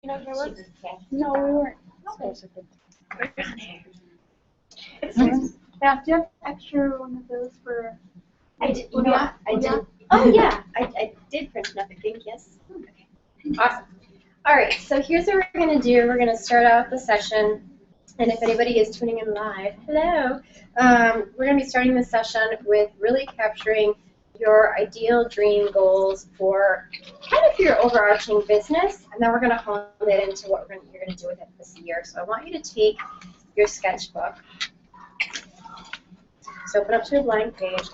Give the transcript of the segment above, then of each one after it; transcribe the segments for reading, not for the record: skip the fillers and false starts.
No, we weren't. Yeah, do you have extra one of those for? I did. You know what? I did. Oh yeah, I did print enough. I think yes. Okay. Awesome. All right. So here's what we're gonna do. We're gonna start out the session, and if anybody is tuning in live, hello. We're gonna be starting the session with really capturing your ideal dream goals for kind of your overarching business, and then we're gonna hone it into what you're gonna do with it this year. So I want you to take your sketchbook. So open up to a blank page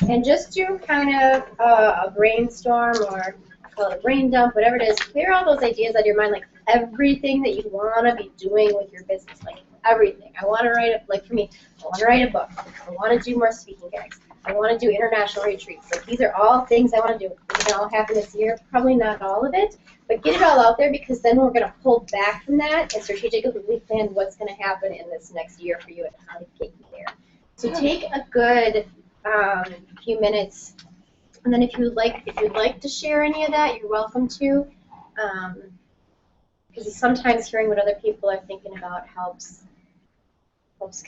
and just do kind of a brainstorm, or I call it a brain dump, whatever it is. Clear all those ideas out of your mind, like everything that you want to be doing with your business, like everything. I want to write, like for me, I want to write a book. I want to do more speaking gigs. I want to do international retreats. Like these are all things I want to do. It can all happen this year. Probably not all of it, but get it all out there, because then we're going to pull back from that and strategically plan what's going to happen in this next year for you and how to get you there. So take a good few minutes, and then if you'd like to share any of that, you're welcome to. Because sometimes hearing what other people are thinking about helps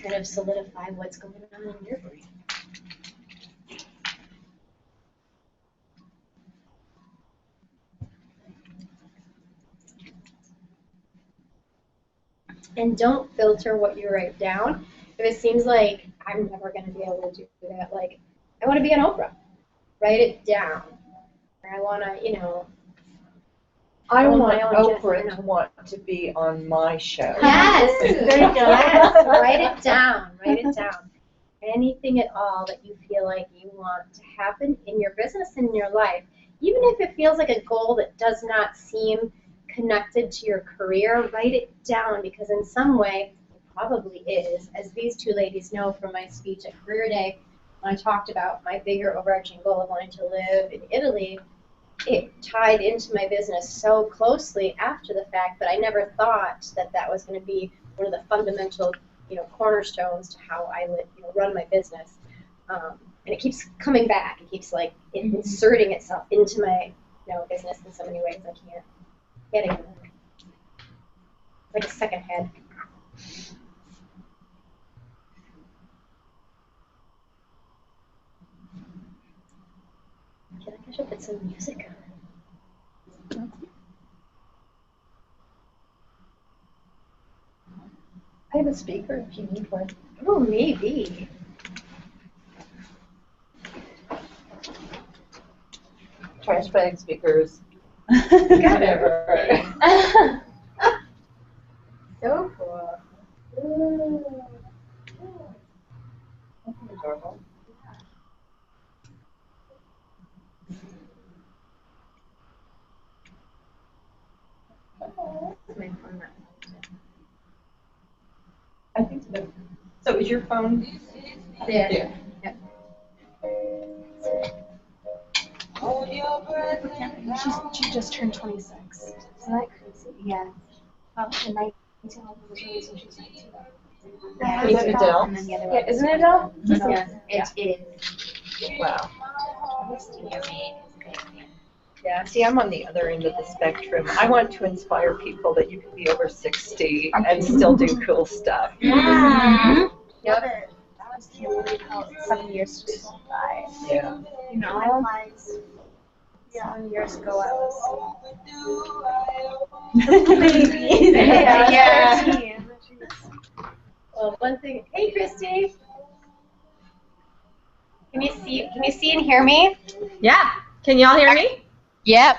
kind of solidify what's going on in your brain. And don't filter what you write down. If it seems like I'm never going to be able to do that, like I want to be on Oprah, write it down. Or I want to, I don't want Oprah to want to be on my show. Yes, there you go. Yes, write it down. Write it down. Anything at all that you feel like you want to happen in your business and in your life, even if it feels like a goal that does not seem connected to your career, write it down, because in some way it probably is. As these two ladies know from my speech at Career Day, when I talked about my bigger overarching goal of wanting to live in Italy, it tied into my business so closely after the fact, but I never thought that that was going to be one of the fundamental, cornerstones to how I run my business. And it keeps coming back. It keeps inserting itself into my business in so many ways I can't get it. It's like a second head. I should put some music on. I have a speaker if you need one. Oh, maybe. Trash bag speakers. Whatever. So cool. Ooh. That's adorable. My phone not. I think so. So is your phone There. there? Yep. She just turned 26. Isn't that crazy? Yeah. In 19 was released when she was 19. Yeah, Is it Adele? And then the other Yeah, one. isn't it Adele? Yeah. It is. Wow. Yeah. See, I'm on the other end of the spectrum. I want to inspire people that you can be over 60 and still do cool stuff. Mm-hmm. Yep. That was Kimberly how 7 years to die. Yeah. You know? 7 years ago I was baby. Yeah. 13. Well, one thing. Hey, Kristy. Can you see and hear me? Yeah. Can y'all hear me? Yep.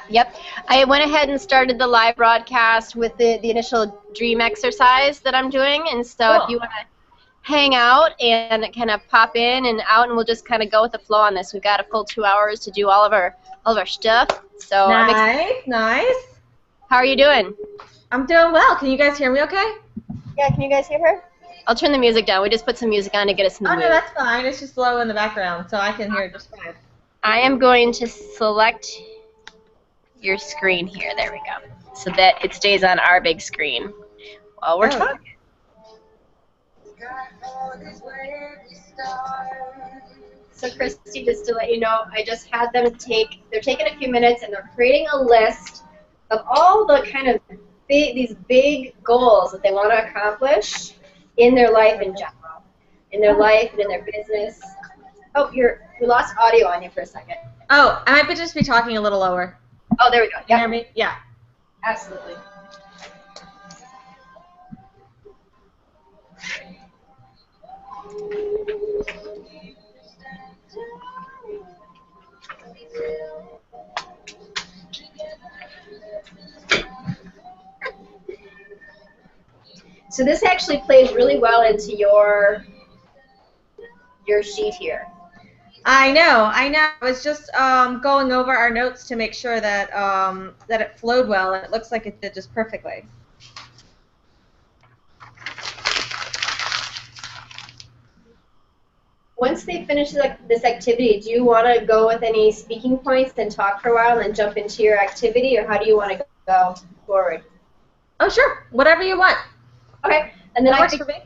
I went ahead and started the live broadcast with the initial dream exercise that I'm doing, and so Cool. if you want to hang out and kind of pop in and out, and we'll just kind of go with the flow on this. We've got a full 2 hours to do all of our stuff. So I'm excited. Nice. How are you doing? I'm doing well. Can you guys hear me okay? Yeah, can you guys hear her? I'll turn the music down. We just put some music on to get us in the Oh, mood. no, that's fine. It's just low in the background, so I can hear it just fine. I am going to select your screen here. There we go. So that it stays on our big screen while we're talking. So Kristy, just to let you know, I just had them they're taking a few minutes and they're creating a list of all the kind of these big goals that they want to accomplish in their life in general, in their life and in their business. Oh, we lost audio on you for a second. Oh, I might just be talking a little lower. Oh, there we go. Can you hear me? Yeah. Absolutely. So this actually plays really well into your sheet here. I know. I was just going over our notes to make sure that that it flowed well, and it looks like it did just perfectly. Once they finish this activity, do you want to go with any speaking points and talk for a while and then jump into your activity, or how do you want to go forward? Oh, sure. Whatever you want. Okay. And then That I works think for me.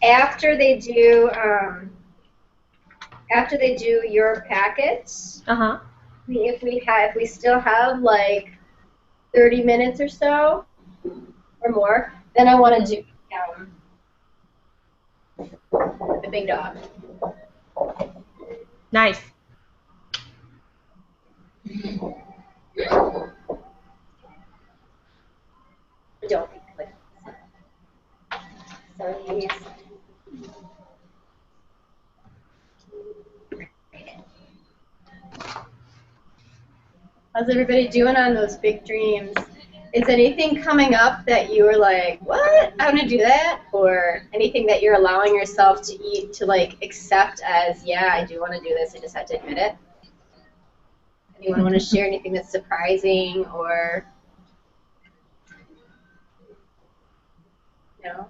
after they do your packets, Uh-huh. if we still have like 30 minutes or so or more, then I want to do the big dog. Nice. Don't be quick. So these. How's everybody doing on those big dreams? Is anything coming up that you were like, what? I want to do that? Or anything that you're allowing yourself to like accept as, yeah, I do want to do this, I just have to admit it? Anyone want to share anything that's surprising or no?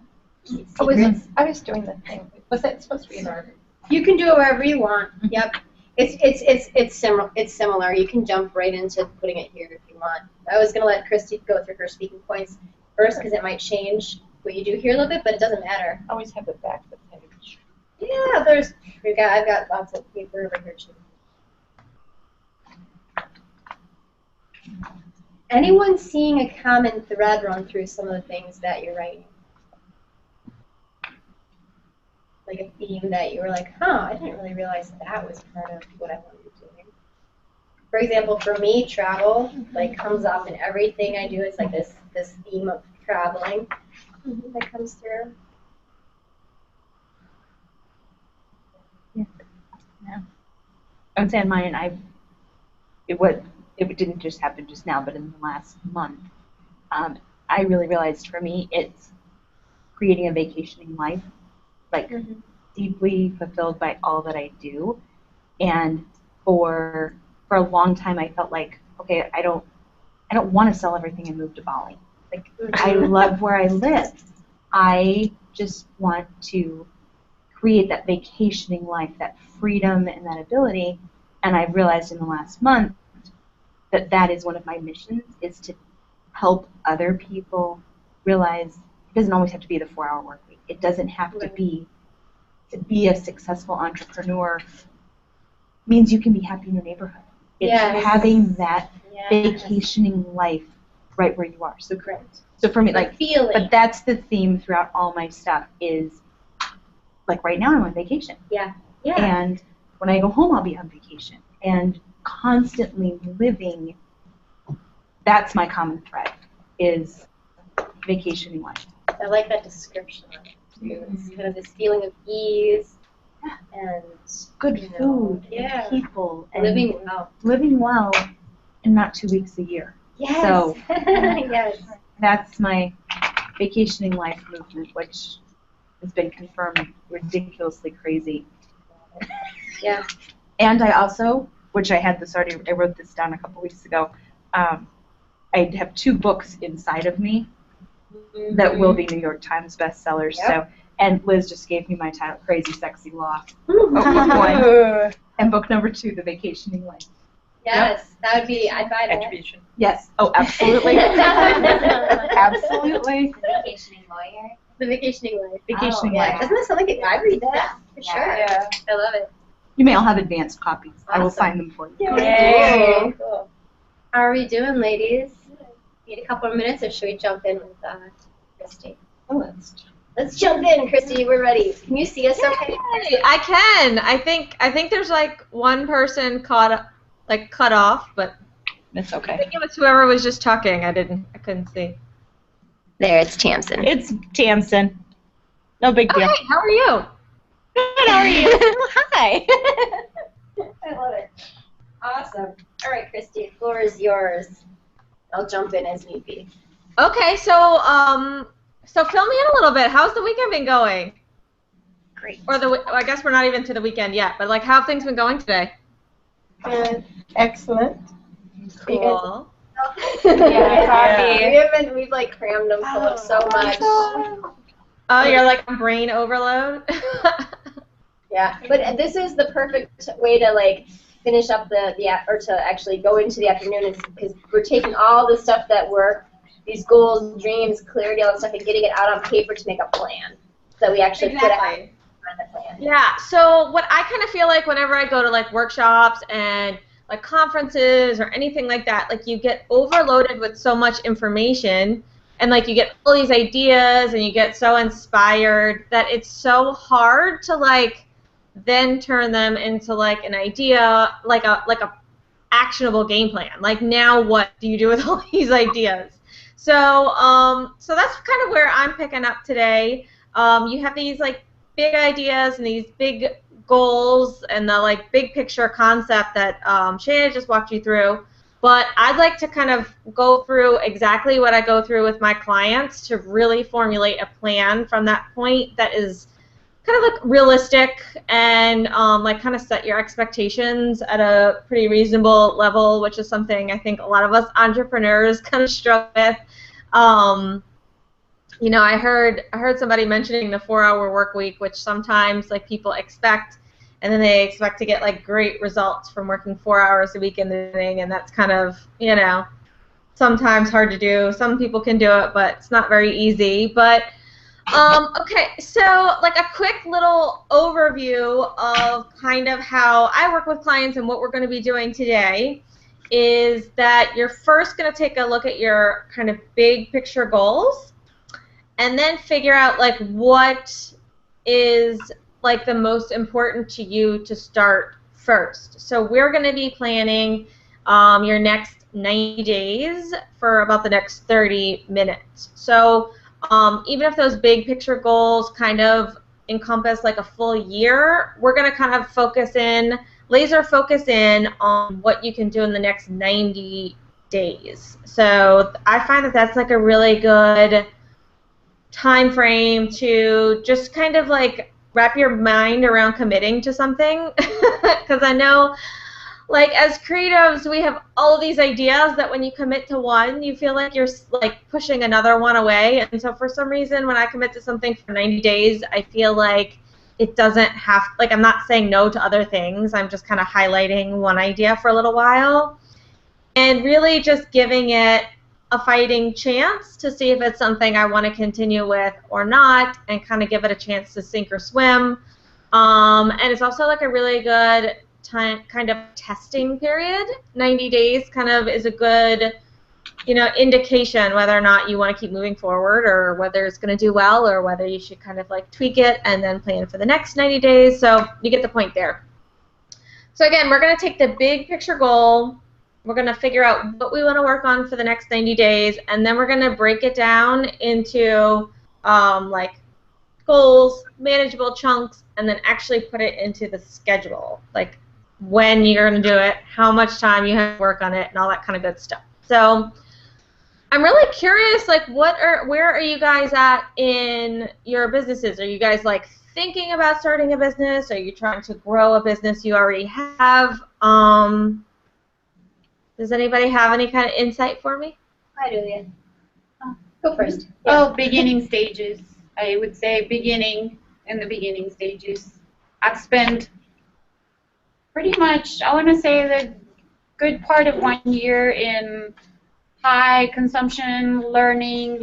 I was doing the thing. Was that supposed to be in order? You can do it wherever you want. Yep. It's similar. You can jump right into putting it here if you want. I was gonna let Kristy go through her speaking points first because it might change what you do here a little bit, but it doesn't matter. I always have the back of the page. Yeah, I've got lots of paper over here too. Anyone seeing a common thread run through some of the things that you're writing? Like a theme that you were like, I didn't really realize that was part of what I wanted to do. For example, for me, travel like comes up in everything I do. It's like this theme of traveling that comes through. Yeah. I would say on mine, it didn't just happen just now, but in the last month, I really realized for me it's creating a vacationing life, like deeply fulfilled by all that I do. And for a long time, I felt like, okay, I don't want to sell everything and move to Bali. Like I love where I live. I just want to create that vacationing life, that freedom and that ability. And I've realized in the last month that is one of my missions, is to help other people realize it doesn't always have to be the 4-hour work week. It doesn't have to be a successful entrepreneur means you can be happy in your neighborhood. It's having that vacationing life right where you are. So correct. So for me, like, feeling. But that's the theme throughout all my stuff is, like right now I'm on vacation. Yeah. And when I go home, I'll be on vacation. And constantly living, that's my common thread, is vacationing life. I like that description of it too. It's kind of this feeling of ease and good food and people and living well and not 2 weeks a year. Yes. So yes. That's my vacationing life movement, which has been confirmed ridiculously crazy. Yeah. And I also, which I wrote this down a couple weeks ago, I have 2 books inside of me that will be New York Times bestsellers. Yep. So, and Liz just gave me my title, Crazy Sexy Law. Book 1. And book number 2, The Vacationing Life. Yes, that would be, I'd buy that. Attribution. Yes. Oh, absolutely. Absolutely. The vacationing lawyer. The vacationing life. Vacationing Yeah. life. Doesn't that sound like it? I read that for sure. Yeah. I love it. You may all have advanced copies. I will Awesome. sign them for you. Yay. Cool. How are we doing, ladies? Need a couple of minutes, or should we jump in with Kristy? Oh, Let's jump in, Kristy. We're ready. Can you see us okay? Yay, I can. I think there's like one person cut off, but it's I okay. think it was whoever was just talking. I couldn't see. There, it's Tamsin. It's Tamsin. No big deal. Hey, how are you? Good, how are you? Hi. I love it. Awesome. All right, Kristy, the floor is yours. I'll jump in as need be. Okay, so fill me in a little bit. How's the weekend been going? Great. Or I guess we're not even to the weekend yet, but like, how have things been going today? Good. Excellent. Cool. Yeah. We've like crammed them full of so much. Oh, you're like on brain overload? Yeah, but this is the perfect way to like finish up or to actually go into the afternoon, is because we're taking all the stuff that these goals, dreams, clarity, all that stuff, and getting it out on paper to make a plan. So we actually put it on the plan. Yeah, so what I kind of feel like whenever I go to like workshops and like conferences or anything like that, like you get overloaded with so much information, and like you get all these ideas and you get so inspired that it's so hard to like then turn them into like an idea, like a actionable game plan. Like, now what do you do with all these ideas? So so that's kind of where I'm picking up today. You have these like big ideas and these big goals and the like big picture concept that Shana just walked you through. But I'd like to kind of go through exactly what I go through with my clients to really formulate a plan from that point that is kind of like realistic and like kind of set your expectations at a pretty reasonable level, which is something I think a lot of us entrepreneurs kind of struggle with. You know, I heard somebody mentioning the 4-hour work week, which sometimes like people expect, and then they expect to get like great results from working 4 hours a week in the evening, and that's kind of, you know, sometimes hard to do. Some people can do it, but it's not very easy. But okay, so like a quick little overview of kind of how I work with clients and what we're going to be doing today is that you're first going to take a look at your kind of big picture goals, and then figure out like what is like the most important to you to start first. So we're going to be planning your next 90 days for about the next 30 minutes. So even if those big picture goals kind of encompass like a full year, we're going to kind of laser focus in on what you can do in the next 90 days. So I find that that's like a really good time frame to just kind of like wrap your mind around committing to something, because I know like as creatives we have all of these ideas that when you commit to one you feel like you're like pushing another one away, and so for some reason when I commit to something for 90 days I feel like it doesn't have, like, I'm not saying no to other things, I'm just kind of highlighting one idea for a little while and really just giving it a fighting chance to see if it's something I want to continue with or not, and kind of give it a chance to sink or swim. And it's also like a really good time, kind of testing period. 90 days kind of is a good, you know, indication whether or not you want to keep moving forward, or whether it's going to do well, or whether you should kind of like tweak it and then plan for the next 90 days. So you get the point there. So again, we're going to take the big picture goal. We're going to figure out what we want to work on for the next 90 days, and then we're going to break it down into like goals, manageable chunks, and then actually put it into the schedule, like when you're going to do it, how much time you have to work on it, and all that kind of good stuff. So I'm really curious, like, where are you guys at in your businesses? Are you guys like thinking about starting a business? Are you trying to grow a business you already have? Does anybody have any kind of insight for me? Hi, Julia. Go first. Oh, beginning stages. I would say in the beginning stages. I've spent pretty much, I want to say, the good part of 1 year in high consumption, learning,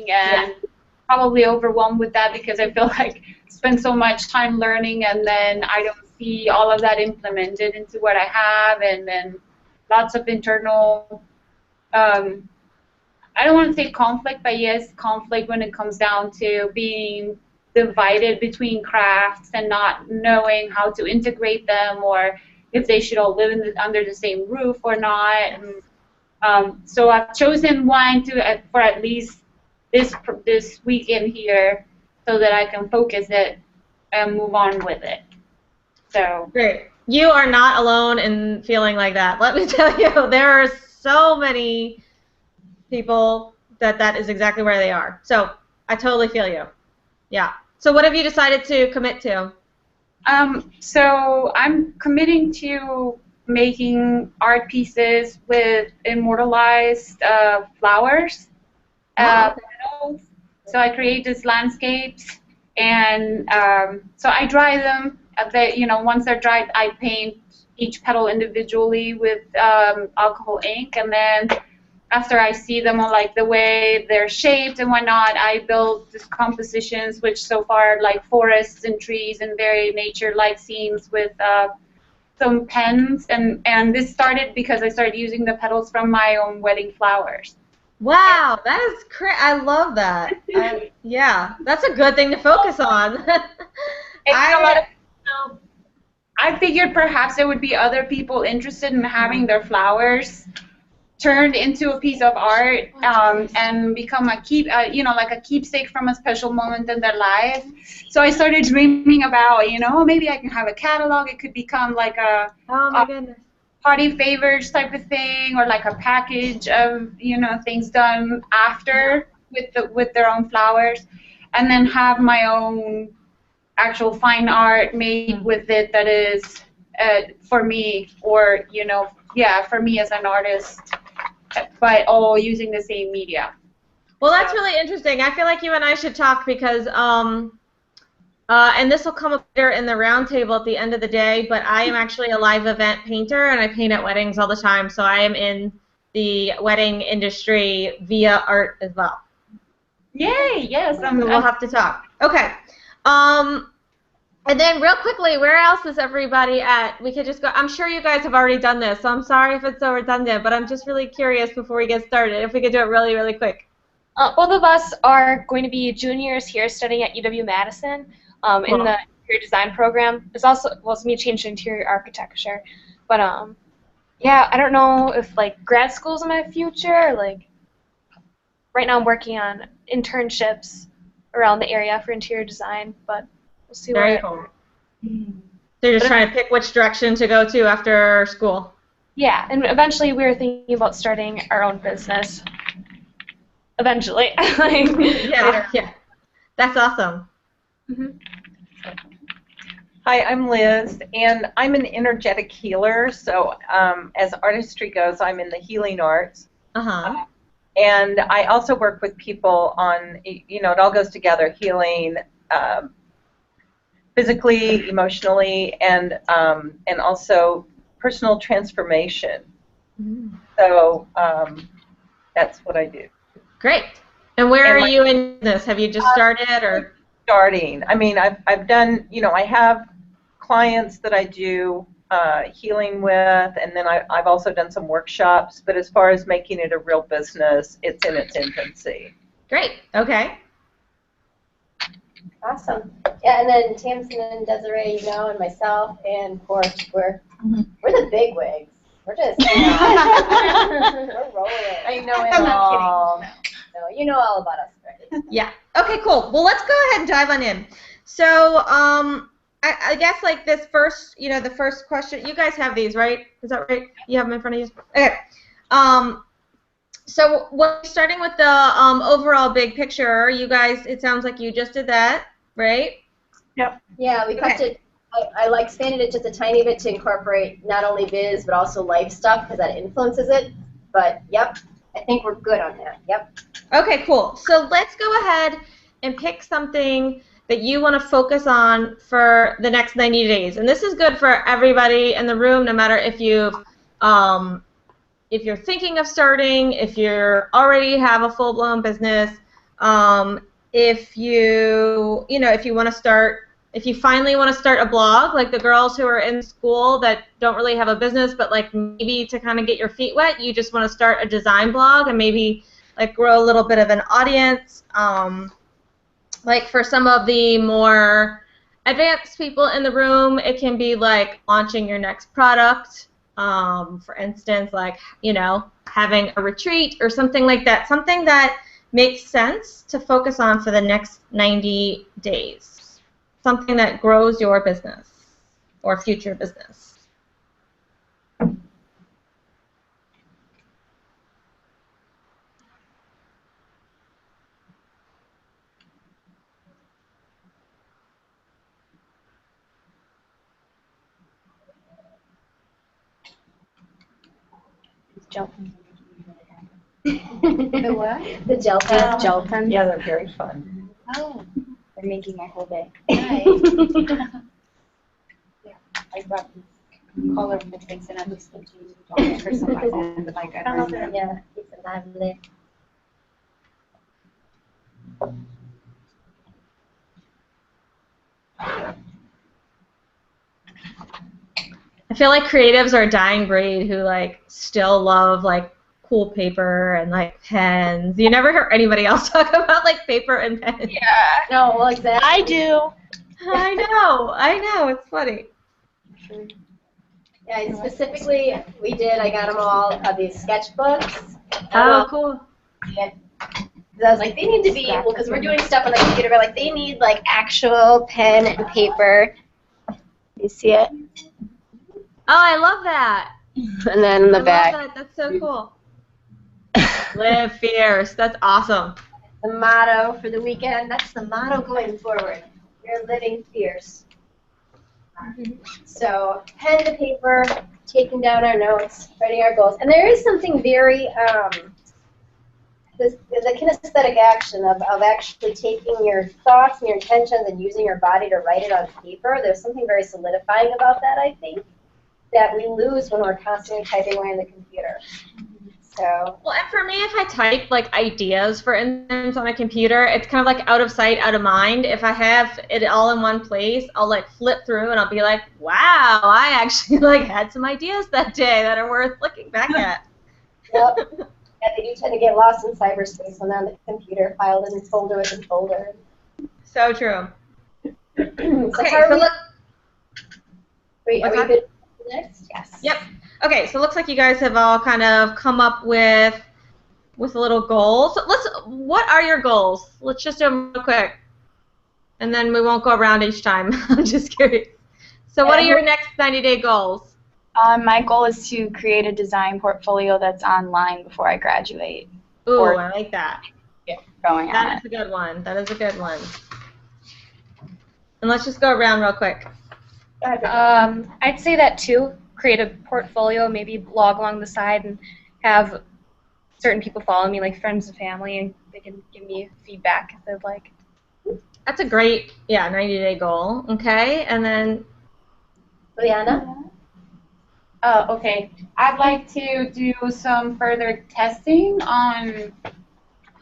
and probably overwhelmed with that because I feel like I spend so much time learning and then I don't see all of that implemented into what I have, and then lots of internal I don't want to say conflict, but yes, conflict when it comes down to being divided between crafts and not knowing how to integrate them, or if they should all live under the same roof or not. And, so I've chosen one to for at least this weekend here, so that I can focus it and move on with it. So great. You are not alone in feeling like that. Let me tell you, there are so many people that is exactly where they are. So I totally feel you. Yeah. So what have you decided to commit to? So I'm committing to making art pieces with immortalized flowers, petals. So I create these landscapes, and so I dry them. Once they're dried, I paint each petal individually with alcohol ink, and then after I see them on like the way they're shaped and whatnot, I build these compositions, which so far like forests and trees and very nature-like scenes with some pens. And this started because I started using the petals from my own wedding flowers. Wow, that is great. I love that. Yeah, that's a good thing to focus on. I figured perhaps there would be other people interested in having their flowers turned into a piece of art, and become a like a keepsake from a special moment in their life. So I started dreaming about, maybe I can have a catalog. It could become like a party favors type of thing, or like a package of things done after with their own flowers, and then have my own actual fine art made with it that is for me, or for me as an artist, but all using the same media. Well, that's really interesting. I feel like you and I should talk because, and this will come up later in the roundtable at the end of the day, but I am actually a live event painter, and I paint at weddings all the time, so I am in the wedding industry via art as well. Yay, yes. So we'll have to talk. Okay. And then real quickly, where else is everybody at? We could just go. I'm sure you guys have already done this, so I'm sorry if it's so redundant, but I'm just really curious before we get started, if we could do it really, really quick. Both of us are going to be juniors here studying at UW-Madison in the interior design program. It's also, it's me changed to interior architecture. But, yeah, I don't know if, like, grad school's in my future. Like, right now I'm working on internships around the area for interior design, but we'll see Very cool. So you're just trying to pick which direction to go to after school. Yeah, and eventually we were thinking about starting our own business. Eventually. Yeah. That's awesome. Mm-hmm. Hi, I'm Liz, and I'm an energetic healer. So as artistry goes, I'm in the healing arts. Uh-huh. And I also work with people on, it all goes together, healing physically, emotionally, and also personal transformation. Mm-hmm. So that's what I do. Great. And where are you in this? Have you just started, or? Starting. I mean, I've done, I have clients that I do healing with, and then I've also done some workshops, but as far as making it a real business, it's in its infancy. Great. Okay. Awesome. Yeah, and then Tamsin and Desiree, and myself, and of course we're the big wigs. We're just we're rolling. I know it all. No, you know all about us, right? Yeah. Okay, cool. Well, let's go ahead and dive on in. So, I guess like this first, the first question, you guys have these, right? Is that right? You have them in front of you? Okay. So we're starting with the overall big picture. You guys, it sounds like you just did that, right? Yep. Yeah, we kept it. I expanded it just a tiny bit to incorporate not only biz but also life stuff because that influences it. But yep, I think we're good on that. Yep. Okay, cool. So let's go ahead and pick something that you want to focus on for the next 90 days. And this is good for everybody in the room, no matter if you're thinking of starting, if you already have a full-blown business, if you want to start if you finally want to start a blog, like the girls who are in school that don't really have a business, but like maybe to kind of get your feet wet, you just want to start a design blog and maybe like grow a little bit of an audience. Like for some of the more advanced people in the room, it can be like launching your next product. For instance, like, you know, having a retreat or something like that. Something that makes sense to focus on for the next 90 days. Something that grows your business or future business. The what? The gel pens. Gel pens. Yeah, they're very fun. Oh, They're making my whole day. nice. I brought these colorful things and I was thinking for some reason, like I don't know. Yeah, it's lovely. I feel like creatives are a dying breed who like still love like cool paper and like pens. You never hear anybody else talk about like paper and pens. Yeah. No, well, exactly. I do. I know, it's funny. Yeah, specifically, I got them all these sketchbooks. Oh, cool. And I was like, they need to be, well, because we're doing stuff on the computer, but like, they need like actual pen and paper. You see it? Oh, I love that. And then in the I back, love that. That's so cool. Live fierce. That's awesome. the motto for the weekend. That's the motto going forward. You're living fierce. So, pen to paper, taking down our notes, writing our goals. And there is something very, the kinesthetic action of actually taking your thoughts and your intentions and using your body to write it on paper. There's something very solidifying about that, I think, that we lose when we're constantly typing away on the computer. So. Well, and for me, if I type like ideas, for instance, on a computer, it's kind of like out of sight, out of mind. If I have it all in one place, I'll like flip through and I'll be like, wow, I actually like had some ideas that day that are worth looking back at. Yep. Yeah, they do tend to get lost in cyberspace when they're on the computer, filed in folder within folder. So true. Okay, so look. Wait, are we good next? Yes. Yep. Okay, so it looks like you guys have all kind of come up with a little goals. So what are your goals? Let's just do them real quick, and then we won't go around each time. I'm just curious. So what are your next 90-day goals? My goal is to create a design portfolio that's online before I graduate. Ooh, Or I like that. get going on That it. is a good one. That is a good one. And let's just go around real quick. I'd say that too. Create a portfolio, maybe blog along the side, and have certain people follow me, like friends and family, and they can give me feedback if they'd like. That's a great, 90-day goal. Okay, and then Liana? Okay. I'd like to do some further testing on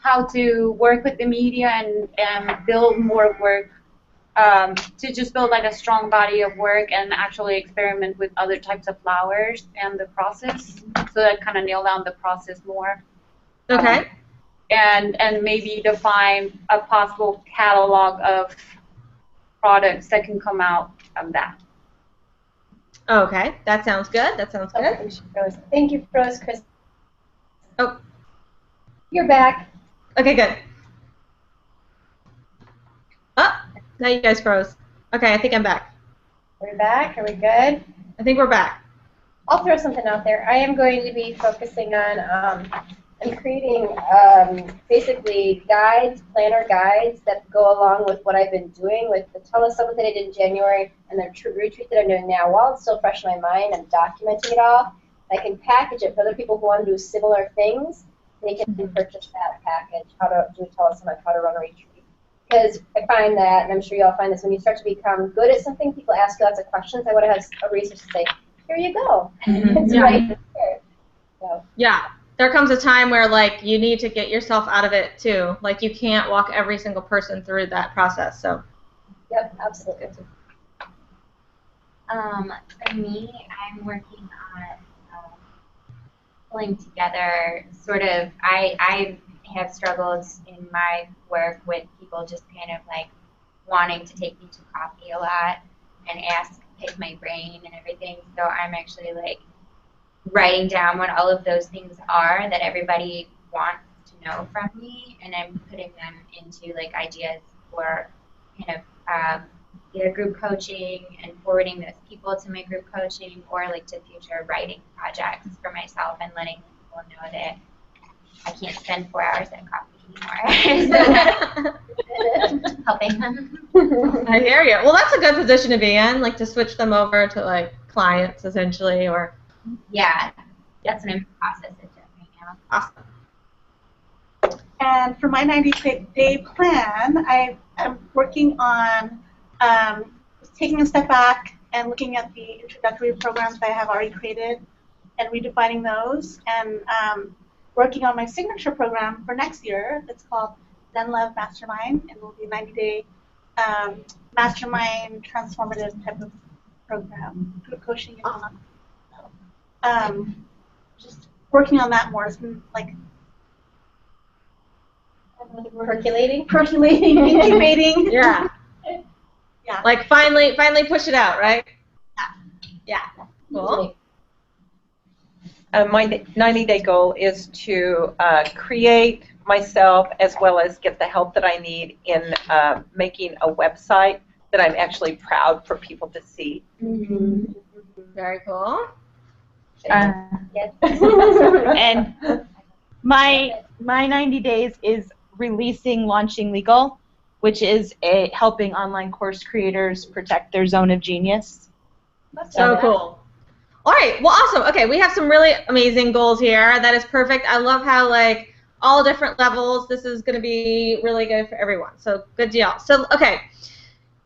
how to work with the media and build more work, to just build like a strong body of work and actually experiment with other types of flowers and the process, so that kind of nail down the process more. okay. And maybe define a possible catalog of products that can come out of that. Okay, that sounds good. That sounds good. Oh, she froze. Thank you, froze, Chris. Oh, You're back. okay, good. Oh, now you guys froze. Okay, I think I'm back. We're back. Are we good? I think we're back. I'll throw something out there. I am going to be focusing on I'm creating basically planner guides that go along with what I've been doing with the Tell Us Something that I did in January and the retreat that I'm doing now. While it's still fresh in my mind, I'm documenting it all. I can package it for other people who want to do similar things. They can purchase that package, how to do Tell Us Something, how to run a retreat. Because I find that, and I'm sure you all find this, when you start to become good at something, people ask you lots of questions. I want to have a resource to say, here you go. It's right there. So. Yeah. There comes a time where, like, you need to get yourself out of it, too. Like, you can't walk every single person through that process, so. Yep, absolutely. For me, I'm working on pulling together sort of, I have struggled in my work with people just kind of like wanting to take me to coffee a lot and pick my brain and everything. So I'm actually like writing down what all of those things are that everybody wants to know from me, and I'm putting them into like ideas for kind of either group coaching and forwarding those people to my group coaching, or like to future writing projects for myself, and letting people know that I can't spend 4 hours at coffee anymore. So helping them. I hear you. Well, that's a good position to be in, like to switch them over to like clients essentially, or. Yeah, that's what I'm in the process of doing right now. Awesome. And for my 90-day plan, I am working on taking a step back and looking at the introductory programs that I have already created and redefining those, and working on my signature program for next year. It's called Zen Love Mastermind, and it will be a 90-day mastermind transformative type of program, group coaching and all. Just working on that more. It's been like Percolating? Incubating. Yeah. Yeah. Like finally push it out, right? Yeah. Cool. My 90-day goal is to create myself as well as get the help that I need in making a website that I'm actually proud for people to see. Mm-hmm. Very cool. Yes. And my 90 days is launching legal, which is helping online course creators protect their zone of genius. That's so cool. All right, well, awesome. Okay, we have some really amazing goals here. That is perfect. I love how, like, all different levels, this is going to be really good for everyone. So, good deal. So, okay,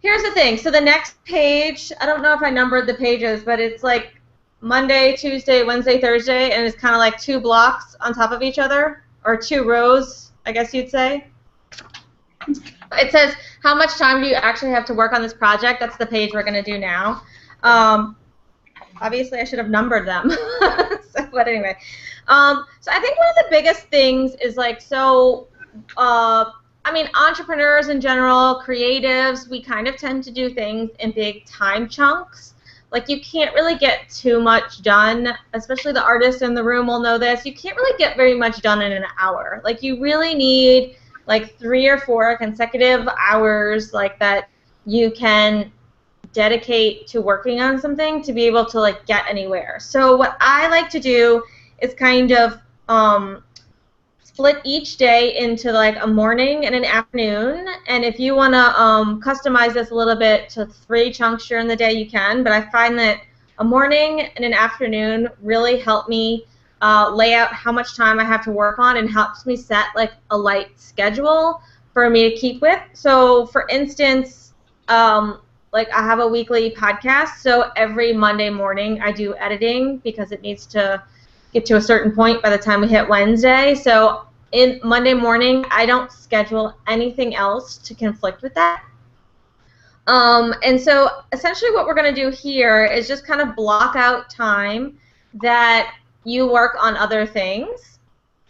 here's the thing. So, the next page, I don't know if I numbered the pages, but it's like Monday, Tuesday, Wednesday, Thursday, and it's kind of like 2 blocks on top of each other, or 2 rows, I guess you'd say. It says, how much time do you actually have to work on this project? That's the page we're going to do now. Obviously, I should have numbered them. But anyway. So I think one of the biggest things is like, I mean, entrepreneurs in general, creatives, we kind of tend to do things in big time chunks. Like, you can't really get too much done, especially the artists in the room will know this. You can't really get very much done in an hour. Like, you really need, like, 3 or 4 consecutive hours, like, that you can dedicate to working on something to be able to, like, get anywhere. So what I like to do is kind of split each day into, like, a morning and an afternoon, and if you want to customize this a little bit to 3 chunks during the day, you can, but I find that a morning and an afternoon really help me lay out how much time I have to work on, and helps me set, like, a light schedule for me to keep with. So, for instance, like, I have a weekly podcast, so every Monday morning I do editing because it needs to get to a certain point by the time we hit Wednesday. So in Monday morning, I don't schedule anything else to conflict with that. And so essentially what we're going to do here is just kind of block out time that you work on other things.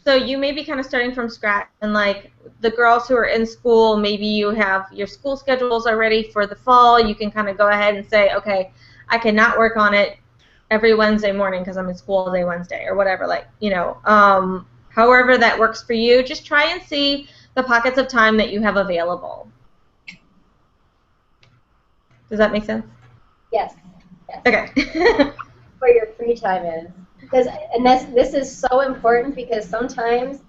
So you may be kind of starting from scratch, and like the girls who are in school, maybe you have your school schedules already for the fall. You can kind of go ahead and say, okay, I cannot work on it every Wednesday morning because I'm in school all day Wednesday, or whatever, like, you know, however that works for you. Just try and see the pockets of time that you have available. Does that make sense? Yes. Yes. Okay. Where your free time is. And this is so important, because sometimes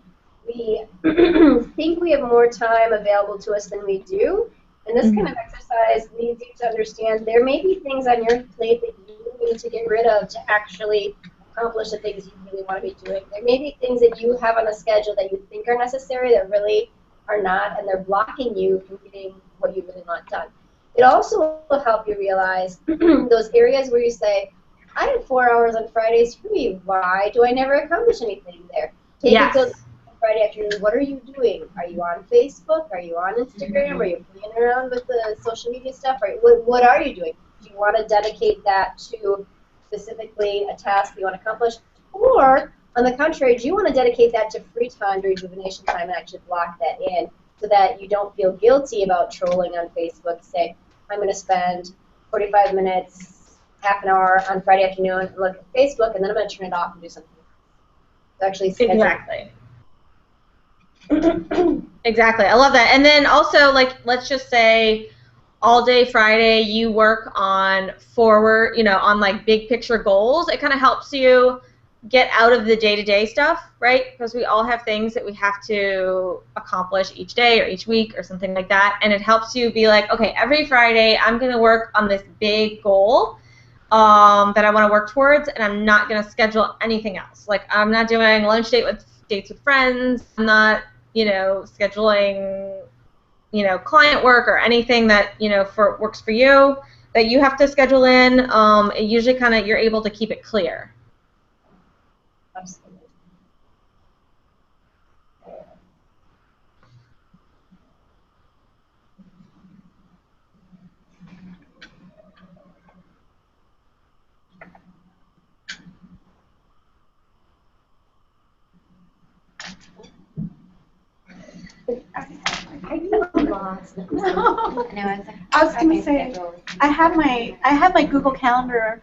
we think we have more time available to us than we do. And this kind of exercise leads you to understand there may be things on your plate that you need to get rid of to actually accomplish the things you really want to be doing. There may be things that you have on a schedule that you think are necessary that really are not, and they're blocking you from getting what you really want done. It also will help you realize those areas where you say, I have 4 hours on Fridays free. Why do I never accomplish anything there? Take Yes. it to Friday afternoon, what are you doing? Are you on Facebook? Are you on Instagram? Are you playing around with the social media stuff? What are you doing? Do you want to dedicate that to specifically a task you want to accomplish? Or, on the contrary, do you want to dedicate that to free time, rejuvenation time, and actually block that in so that you don't feel guilty about trolling on Facebook? Say, I'm going to spend 45 minutes, half an hour on Friday afternoon and look at Facebook, and then I'm going to turn it off and do something else. So actually schedule. Exactly. Exactly. I love that. And then also, like, let's just say all day Friday you work on forward, on like big picture goals. It kind of helps you get out of the day-to-day stuff, right? Because we all have things that we have to accomplish each day or each week or something like that. And it helps you be like, okay, every Friday I'm going to work on this big goal that I want to work towards, and I'm not going to schedule anything else. Like, I'm not doing lunch dates with friends. I'm not, scheduling, client work or anything that, works for you that you have to schedule in. It usually kind of, you're able to keep it clear. Absolutely. I was going to say, I have my Google Calendar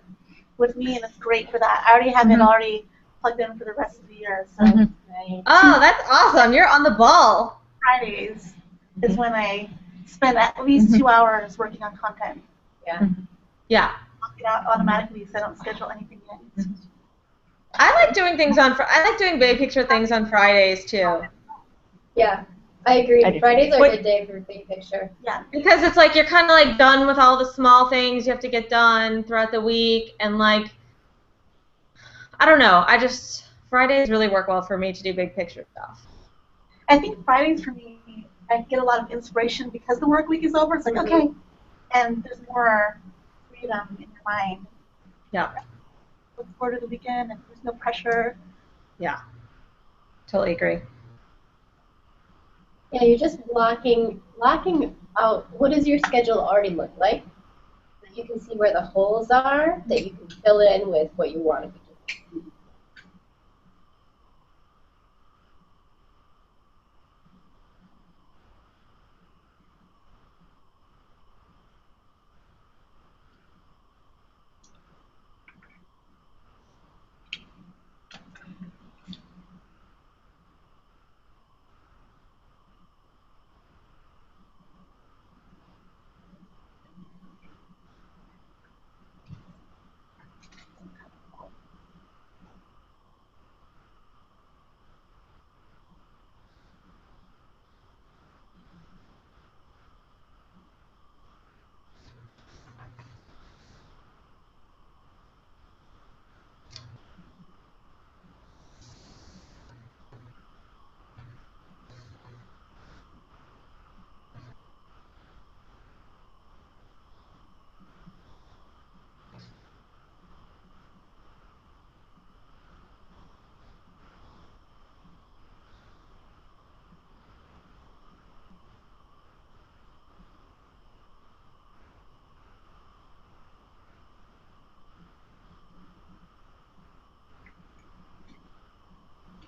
with me, and it's great for that. I already have it already plugged in for the rest of the year. So Oh, that's awesome! You're on the ball. Fridays is when I spend at least 2 hours working on content. Yeah. Yeah. I'll get out automatically, so I don't schedule anything yet. I like doing big picture things on Fridays too. Yeah, I agree. I do. Fridays are a good day for big picture. Yeah. Because it's like you're kind of like done with all the small things you have to get done throughout the week, and like, I don't know, Fridays really work well for me to do big picture stuff. I think Fridays for me, I get a lot of inspiration because the work week is over. It's like, okay, and there's more freedom in your mind. Yeah. Look forward to the weekend, and there's no pressure. Yeah. Totally agree. Yeah, you're just blocking out what does your schedule already look like. You can see where the holes are that you can fill in with what you want to be doing.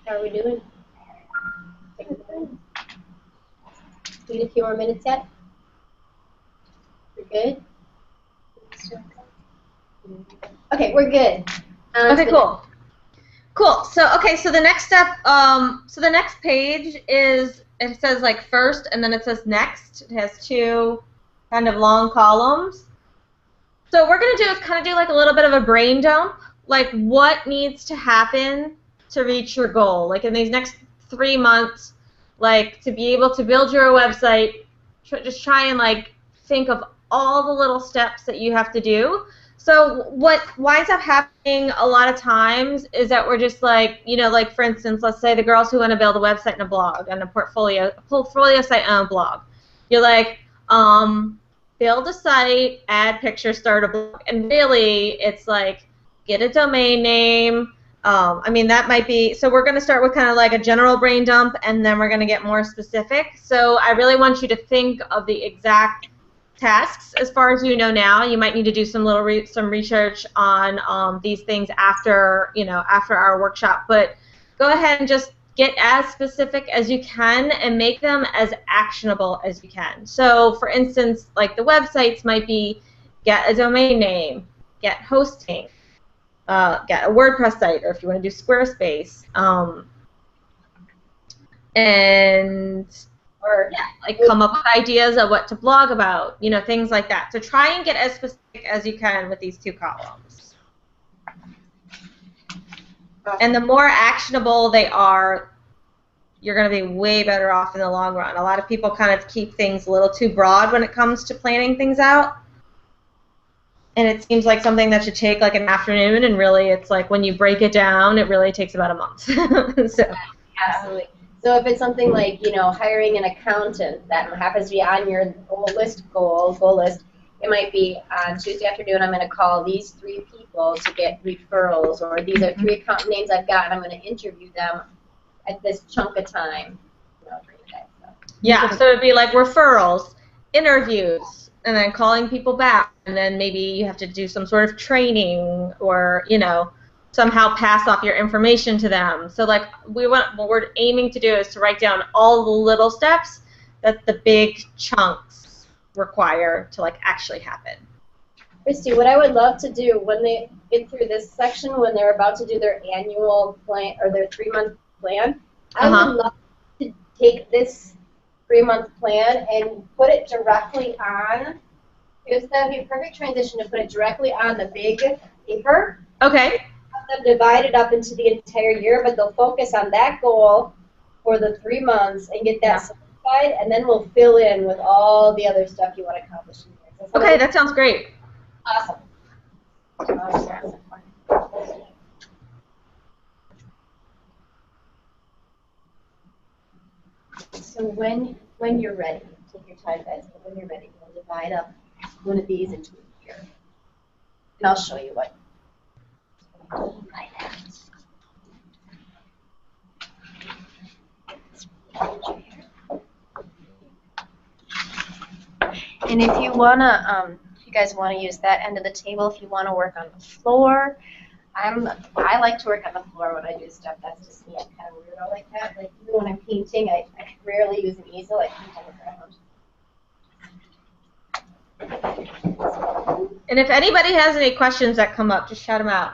How are we doing? Need a few more minutes yet? We're good? Okay, we're good. Okay, cool. Cool. So the next step, so the next page is, it says like first, and then it says next. It has two kind of long columns. So what we're going to do is kind of do like a little bit of a brain dump, like what needs to happen to reach your goal. Like in these next 3 months, like to be able to build your website, just try and like think of all the little steps that you have to do. So what winds up happening a lot of times is that we're just like, like for instance, let's say the girls who want to build a website and a blog and a portfolio site and a blog. You're like, build a site, add pictures, start a blog, and really it's like get a domain name, I mean, that might be, so we're going to start with kind of like a general brain dump, and then we're going to get more specific. So I really want you to think of the exact tasks as far as you know now. You might need to do some some research on these things after, after our workshop. But go ahead and just get as specific as you can and make them as actionable as you can. So, for instance, like the websites might be get a domain name, get hosting, get a WordPress site, or if you want to do Squarespace, or like come up with ideas of what to blog about, things like that. So try and get as specific as you can with these 2 columns. And the more actionable they are, you're going to be way better off in the long run. A lot of people kind of keep things a little too broad when it comes to planning things out. And it seems like something that should take like an afternoon, and really it's like when you break it down, it really takes about a month. So. Absolutely. So if it's something like, hiring an accountant, that happens to be on your goal list, it might be on Tuesday afternoon, I'm going to call these 3 people to get referrals, or these are 3 accountant names I've got, and I'm going to interview them at this chunk of time. Yeah, so it'd be like referrals, interviews, and then calling people back, and then maybe you have to do some sort of training, or, somehow pass off your information to them. So like what we're aiming to do is to write down all the little steps that the big chunks require to like actually happen. Kristy, what I would love to do when they get through this section, when they're about to do their annual plan or their 3-month plan, I would love to take this 3-month plan and put it directly on. That would be a perfect transition to put it directly on the big paper. Okay. Them divided up into the entire year, but they'll focus on that goal for the 3 months and get that solidified, and then we'll fill in with all the other stuff you want to accomplish in here. Okay, that sounds great. Awesome. So when you're ready, take your time, guys, but when you're ready, we'll divide up one of these into a year. And I'll show you what. And if you wanna, if you guys wanna use that end of the table, if you wanna work on the floor, I like to work on the floor when I do stuff. That's just me. I'm kind of weirdo like that. Like even when I'm painting, I rarely use an easel. I paint on the ground. And if anybody has any questions that come up, just shout them out.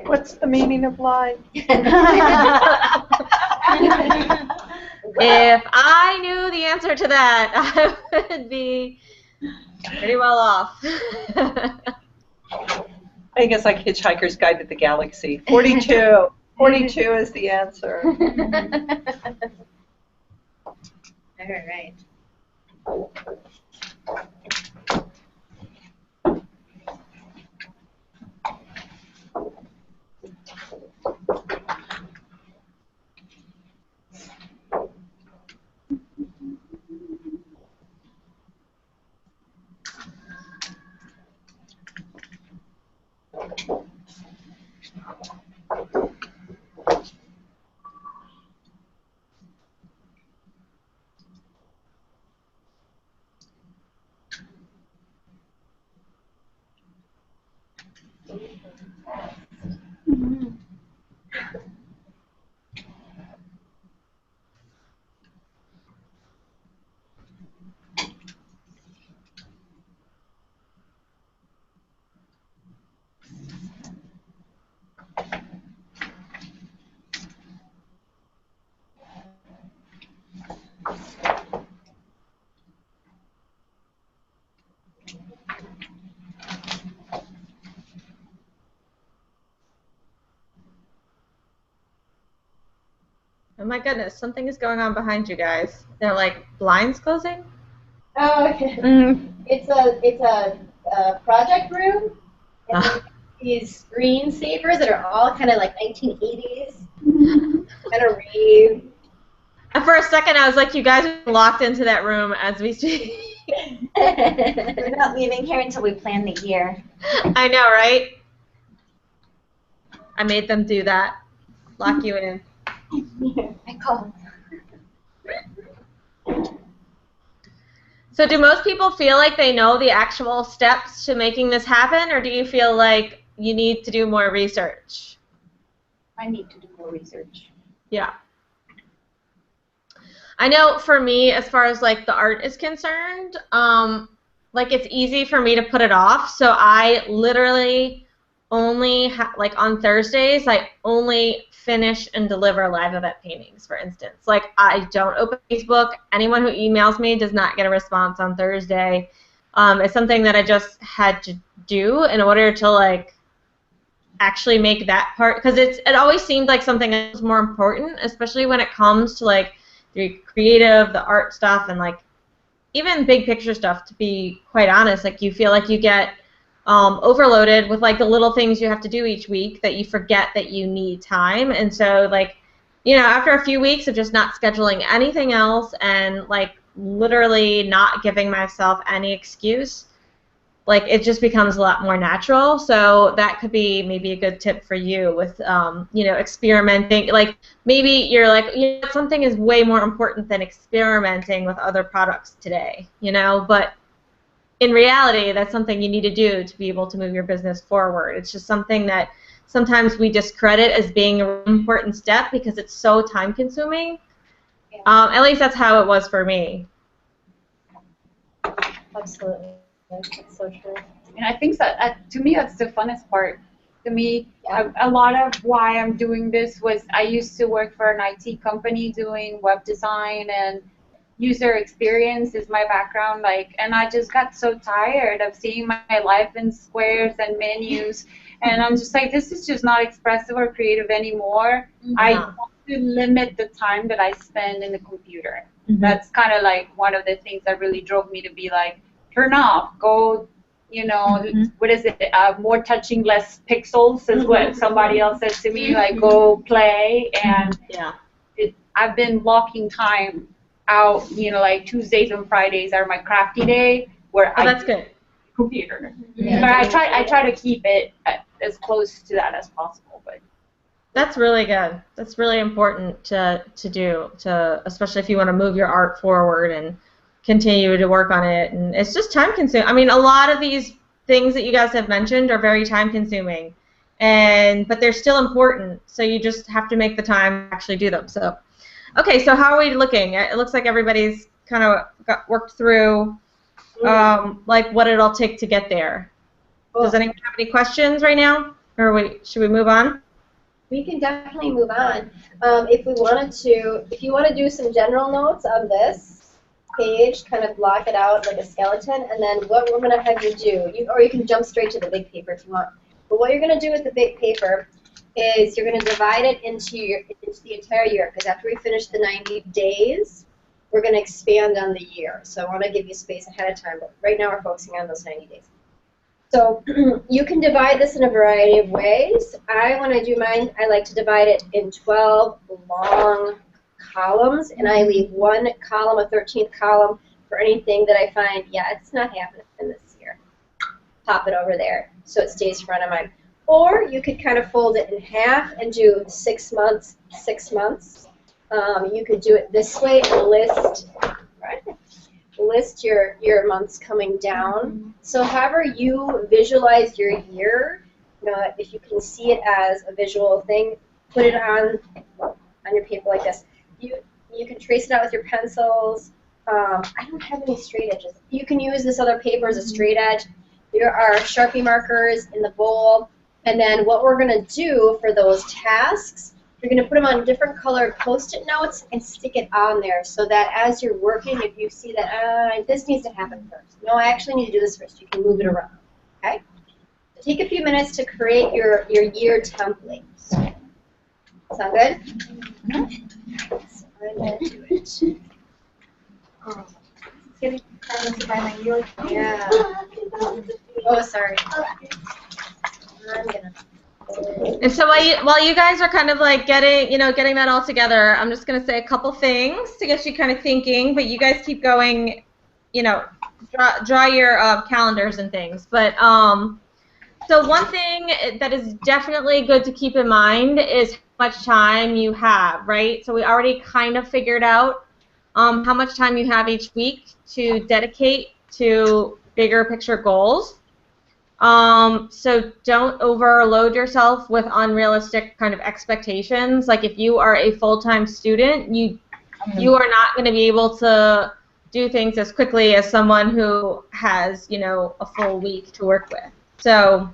What's the meaning of life? If I knew the answer to that, I would be pretty well off. I think it's like Hitchhiker's Guide to the Galaxy. 42. 42 is the answer. All right. Oh my goodness, something is going on behind you guys. They're like blinds closing? Oh, okay. It's a project room, and these screensavers that are all kind of like 1980s, kind of rave. And for a second, I was like, you guys are locked into that room as we speak. We're not leaving here until we plan the year. I know, right? I made them do that. Lock you in. I call. So do most people feel like they know the actual steps to making this happen, or do you feel like you need to do more research? I need to do more research. Yeah. I know for me, as far as like the art is concerned, like it's easy for me to put it off. So I literally only like on Thursdays, I only finish and deliver live event paintings, for instance. Like I don't open Facebook. Anyone who emails me does not get a response on Thursday. It's something that I just had to do in order to like actually make that part, because it always seemed like something that was more important, especially when it comes to like the creative, the art stuff, and like even big picture stuff, to be quite honest. Like you feel like you get overloaded with like the little things you have to do each week that you forget that you need time. And so like, you know, after a few weeks of just not scheduling anything else and like literally not giving myself any excuse, like it just becomes a lot more natural. So that could be maybe a good tip for you with, you know, experimenting. Like maybe you're like, you know, something is way more important than experimenting with other products today, you know, but in reality, that's something you need to do to be able to move your business forward. It's just something that sometimes we discredit as being an important step because it's so time consuming. Yeah. At least that's how it was for me. Absolutely. That's so true. And I think that to me that's the funnest part. To me, a lot of why I'm doing this was I used to work for an IT company doing web design, and user experience is my background. Like, and I just got so tired of seeing my life in squares and menus, and I'm just like, this is just not expressive or creative anymore. Mm-hmm. I want to limit the time that I spend in the computer. Mm-hmm. That's kind of like one of the things that really drove me to be like, turn off, go, you know, what is it, more touching, less pixels is what somebody else said to me, like go play. And I've been blocking time out, you know, like Tuesdays and Fridays are my crafty day where that's good. Computer. Yeah. But I try to keep it as close to that as possible. But that's really good. That's really important to do, especially if you want to move your art forward and continue to work on it. And it's just time consuming. I mean, a lot of these things that you guys have mentioned are very time consuming, but they're still important. So you just have to make the time to actually do them. So. Okay, so how are we looking? It looks like everybody's kind of worked through like what it'll take to get there. Cool. Does anyone have any questions right now, or should we move on? We can definitely move on. If you want to do some general notes on this page, kind of block it out like a skeleton, and then what we're going to have you do, or you can jump straight to the big paper if you want. But what you're going to do with the big paper is you're going to divide it into the entire year, because after we finish the 90 days, we're going to expand on the year. So I want to give you space ahead of time, but right now we're focusing on those 90 days. So you can divide this in a variety of ways. When I do mine, I like to divide it in 12 long columns, and I leave one column, a 13th column, for anything that I find, it's not happening this year. Pop it over there so it stays front of mind. Or you could kind of fold it in half and do 6 months, 6 months. You could do it this way and list your months coming down. So however you visualize your year, you know, if you can see it as a visual thing, put it on your paper like this. You can trace it out with your pencils. I don't have any straight edges. You can use this other paper as a straight edge. There are Sharpie markers in the bowl. And then what we're going to do for those tasks, you're going to put them on different colored Post-it notes and stick it on there so that as you're working, if you see that this needs to happen first. No, I actually need to do this first. You can move it around. Okay? So take a few minutes to create your year template. Sound good? So I'm going to do it. Getting silenced by my year. Yeah. Oh, sorry. And so while you guys are kind of like getting that all together, I'm just going to say a couple things to get you kind of thinking, but you guys keep going, you know, draw your calendars and things. But So one thing that is definitely good to keep in mind is how much time you have, right? So we already kind of figured out how much time you have each week to dedicate to bigger picture goals. So don't overload yourself with unrealistic kind of expectations. Like if you are a full-time student, you are not going to be able to do things as quickly as someone who has, you know, a full week to work with. So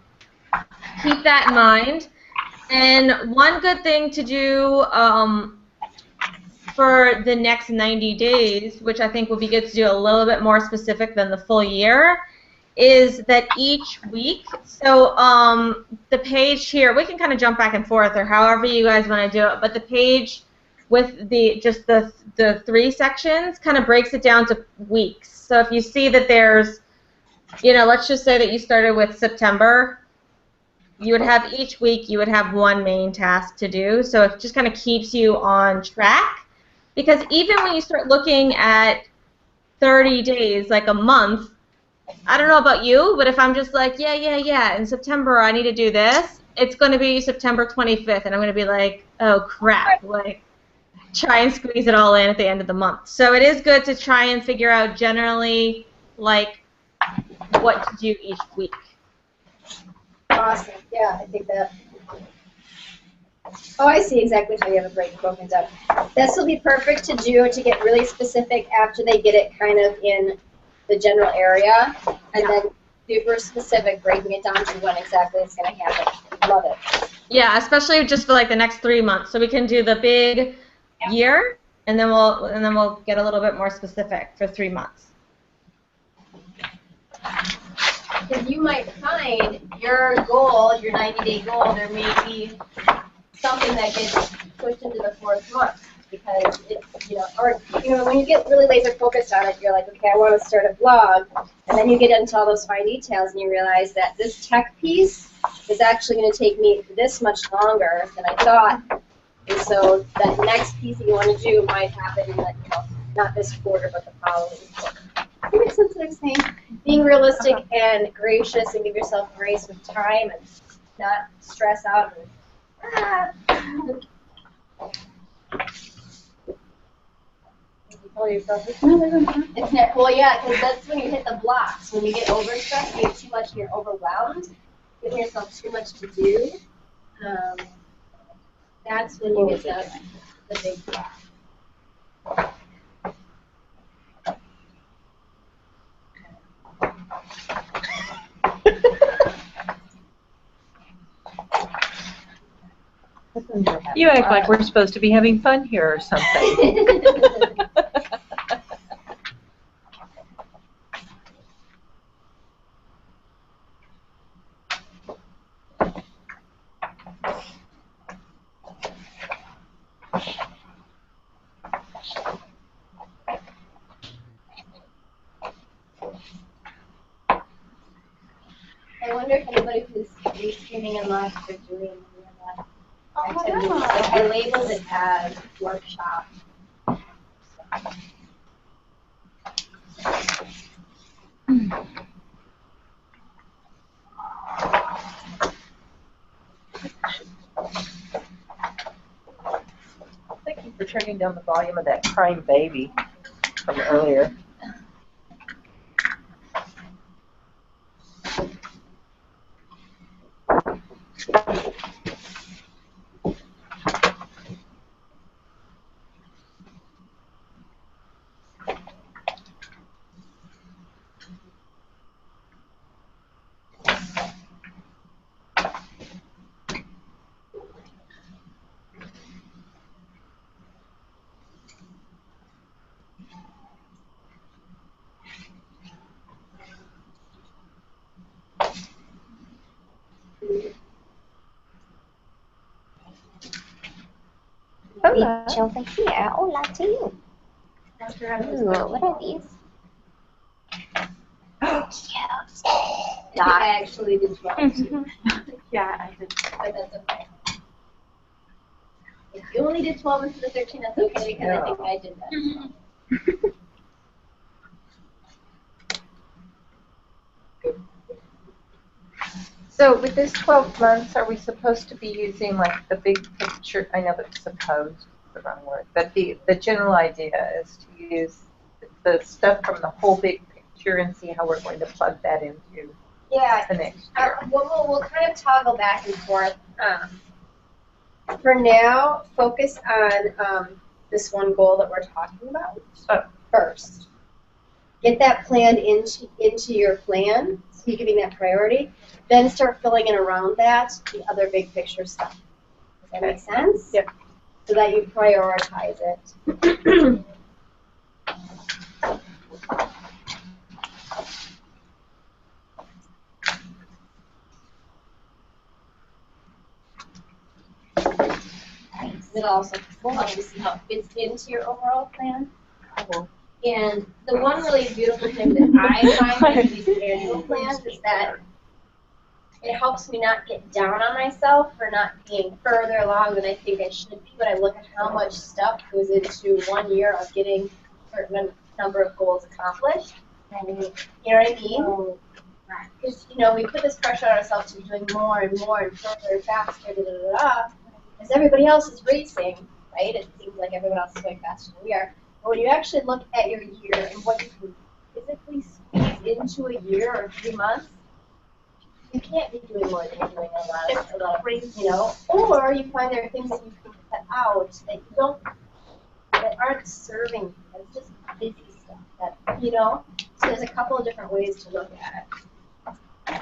keep that in mind. And one good thing to do for the next 90 days, which I think would be good to do a little bit more specific than the full year, is that each week, so the page here, we can kind of jump back and forth or however you guys want to do it, but the page with just the 3 sections kind of breaks it down to weeks. So if you see that there's, you know, let's just say that you started with September, you would have each week, you would have one main task to do. So it just kind of keeps you on track. Because even when you start looking at 30 days, like a month, I don't know about you, but if I'm just like, yeah, in September I need to do this, it's going to be September 25th, and I'm going to be like, oh, crap, like, try and squeeze it all in at the end of the month. So it is good to try and figure out generally, like, what to do each week. Awesome. Yeah, I think that. Oh, I see exactly how you have a break broken down. This will be perfect to do to get really specific after they get it kind of in the general area, and then super specific, breaking it down to when exactly it's going to happen. Love it. Yeah, especially just for like the next 3 months. So we can do the big year, and then we'll get a little bit more specific for 3 months. Because you might find your goal, your 90-day goal, there may be something that gets pushed into the 4th month because it's, you know, or, you know, when you get really laser focused on it, you're like, okay, I want to start a blog, and then you get into all those fine details and you realize that this tech piece is actually going to take me this much longer than I thought, and so that next piece that you want to do might happen in that, you know, not this quarter, but the following quarter. Does that make sense what I'm saying? Being realistic and gracious and give yourself grace with time and not stress out and you tell yourself it's not, well, yeah, because that's when you hit the blocks. When you get overstressed, you get too much and you're overwhelmed, giving yourself too much to do, that's when you get the big block. You act like we're supposed to be having fun here or something. I wonder if anybody who's restreaming and live are doing any of that. I labeled it as workshop. Thank you for turning down the volume of that crying baby from earlier. Rachel, thank you. Hola to you. Ooh, what are these? Cute. I actually did 12 too. Yeah, I did. But that's okay. If you only did 12 instead of 13, that's okay, because I think I did that. So with this 12 months, are we supposed to be using like the big picture? I know that's supposed is the wrong word, but the general idea is to use the stuff from the whole big picture and see how we're going to plug that into the next year. We'll kind of toggle back and forth. For now, focus on this one goal that we're talking about first. Get that planned into your plan, so you're giving that priority. Then start filling in around that the other big picture stuff. Does that make sense? Yep. So that you prioritize it. It'll also help you see how it fits into your overall plan. And the one really beautiful thing that I find with these annual plans is that it helps me not get down on myself for not being further along than I think I should be, but I look at how much stuff goes into 1 year of getting a certain number of goals accomplished. You know what I mean? Because, we put this pressure on ourselves to be doing more and more and further and faster, as everybody else is racing, right? It seems like everyone else is going faster than we are. But when you actually look at your year and what you can physically squeeze into a year or 3 months, you can't be doing more than you're doing a lot of or you find there are things that you can cut out that aren't serving you. It's just busy stuff so there's a couple of different ways to look at it.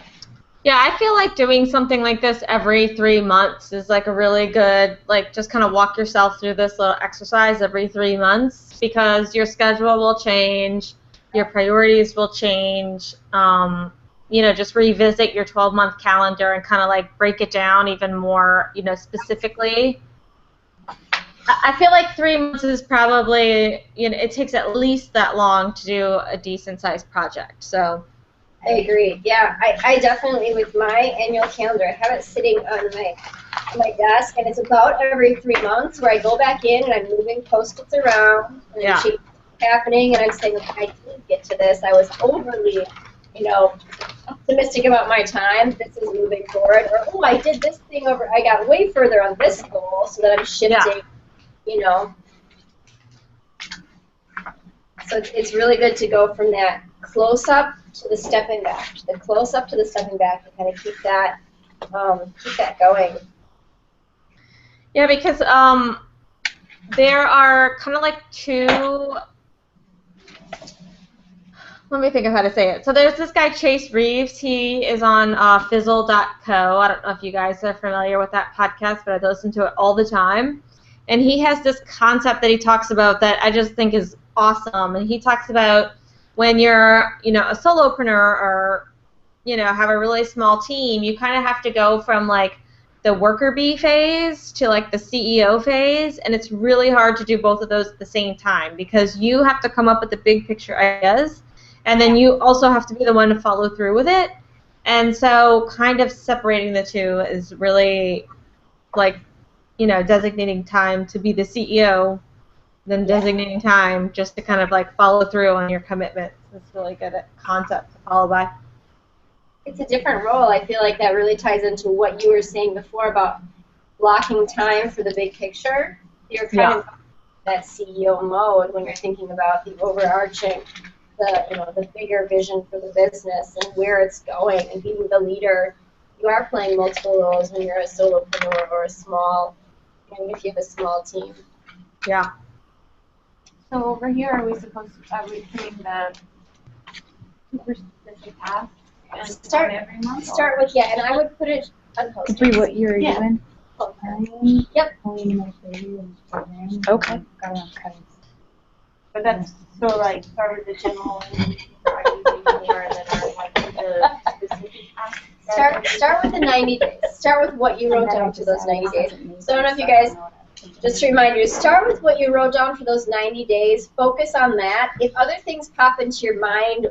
Yeah, I feel like doing something like this every 3 months is like a really good, just kind of walk yourself through this little exercise every 3 months, because your schedule will change, your priorities will change. Just revisit your 12-month calendar and kind of break it down even more, specifically. I feel like 3 months is probably, it takes at least that long to do a decent-sized project. So. I agree. Yeah, I definitely, with my annual calendar, I have it sitting on my desk, and it's about every 3 months where I go back in and I'm moving Post-its around and I'm changing what's happening, and I'm saying, I did get to this. I was overly, optimistic about my time. This is moving forward. Or, I did this thing I got way further on this goal, so that I'm shifting, So it's really good to go from that close-up to the stepping back, the close-up to the stepping back, and kind of keep that going. Yeah, because there are kind of two. Let me think of how to say it. So there's this guy, Chase Reeves. He is on Fizzle.co. I don't know if you guys are familiar with that podcast, but I listen to it all the time. And he has this concept that he talks about that I just think is awesome. And he talks about when you're, a solopreneur or, have a really small team, you kind of have to go from the worker bee phase to the CEO phase, and it's really hard to do both of those at the same time because you have to come up with the big picture ideas, and then you also have to be the one to follow through with it. And so kind of separating the two is really designating time to be the CEO, then designating time just to kind of follow through on your commitments. It's really good concept to follow by. It's a different role. I feel like that really ties into what you were saying before about blocking time for the big picture. You're kind of that CEO mode when you're thinking about the overarching, the bigger vision for the business and where it's going, and being the leader. You are playing multiple roles when you're a solopreneur or if you have a small team. Yeah. So over here, are we putting the task and start every month? Start with and I would put it on Post-its. What year are you in? Yep. Okay. But that's start with the general and the specific tasks. Start with the 90 days. Start with what you wrote down for those 90 days. So I don't know if you guys, just to remind you, start with what you wrote down for those 90 days. Focus on that. If other things pop into your mind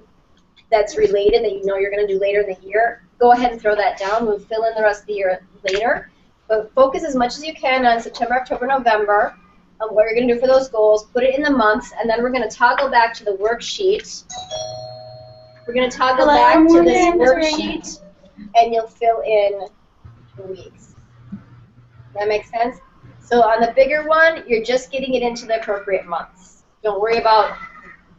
that's related that you're going to do later in the year, go ahead and throw that down. We'll fill in the rest of the year later. But focus as much as you can on September, October, November on what you're going to do for those goals. Put it in the months, and then we're going to toggle back to the worksheet. We're going to toggle back to this worksheet. and you'll fill in 2 weeks. That makes sense? So on the bigger one, you're just getting it into the appropriate months. Don't worry about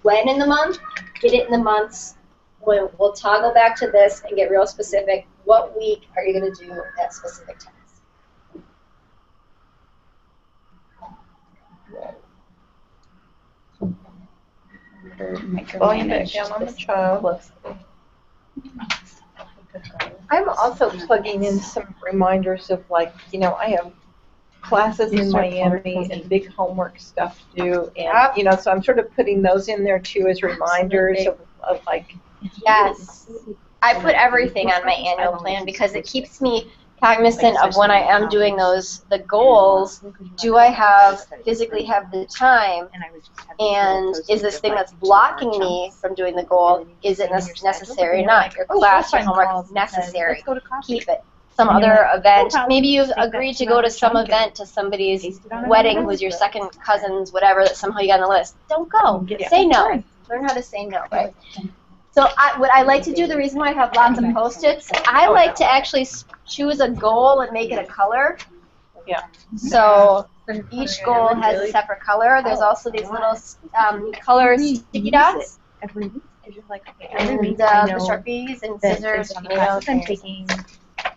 when in the month, get it in the months. We'll toggle back to this and get real specific. What week are you going to do at specific times? Volume it down on the child. I'm also plugging in some reminders of, like, you know, I have classes in Miami and big homework stuff to do, and you know, so I'm sort of putting those in there too as reminders of like. Yes, I put everything on my annual plan because it keeps me cognizant of when I am doing the goals. Do I physically have the time? And is this thing that's blocking me from doing the goal, is it necessary or not? Your class, your homework is necessary. Keep it. Some other event. Maybe you've agreed to go to some event, to somebody's wedding, who's your second cousin's, whatever, that somehow you got on the list. Don't go. Say no. Learn how to say no, right? So what I like to do, the reason why I have lots of Post-its, I like to actually choose a goal and make it a color. Yeah. So each goal has a separate color. There's also these little color sticky dots. Every week, you're like, okay, And every week the I know Sharpies and that scissors. based on the classes I'm taking,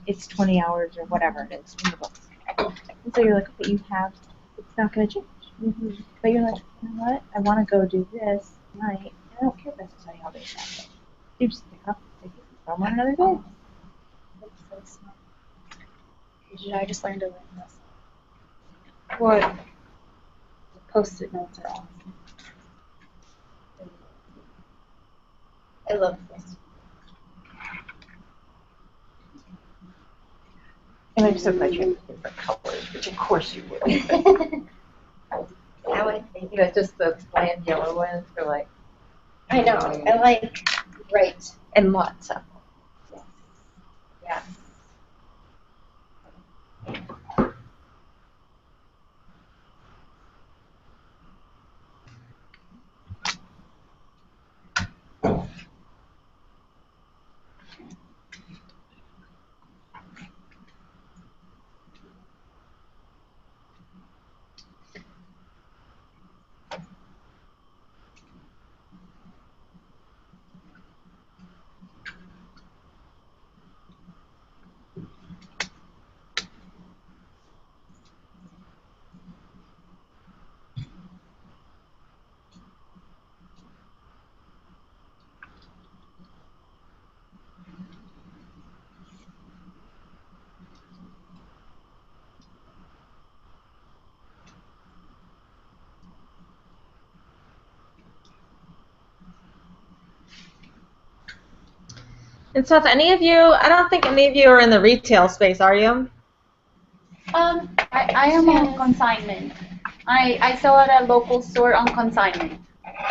it's 20 hours or whatever it is in the books. And so you're like, okay, it's not going to change. But you're like, you know what? I want to go do this tonight. I don't care if I have to study all day Saturday. You just pick up and take it from another day. I just learned to learn this. What? Post-it notes are awesome. I love this. And I'm so glad you have different colors, which of course you will. I would think. You know, just the bland yellow ones are like. I know. I like bright. And lots of them. Yeah. And so if any of you, I don't think any of you are in the retail space, are you? I am on consignment. I sell at a local store on consignment.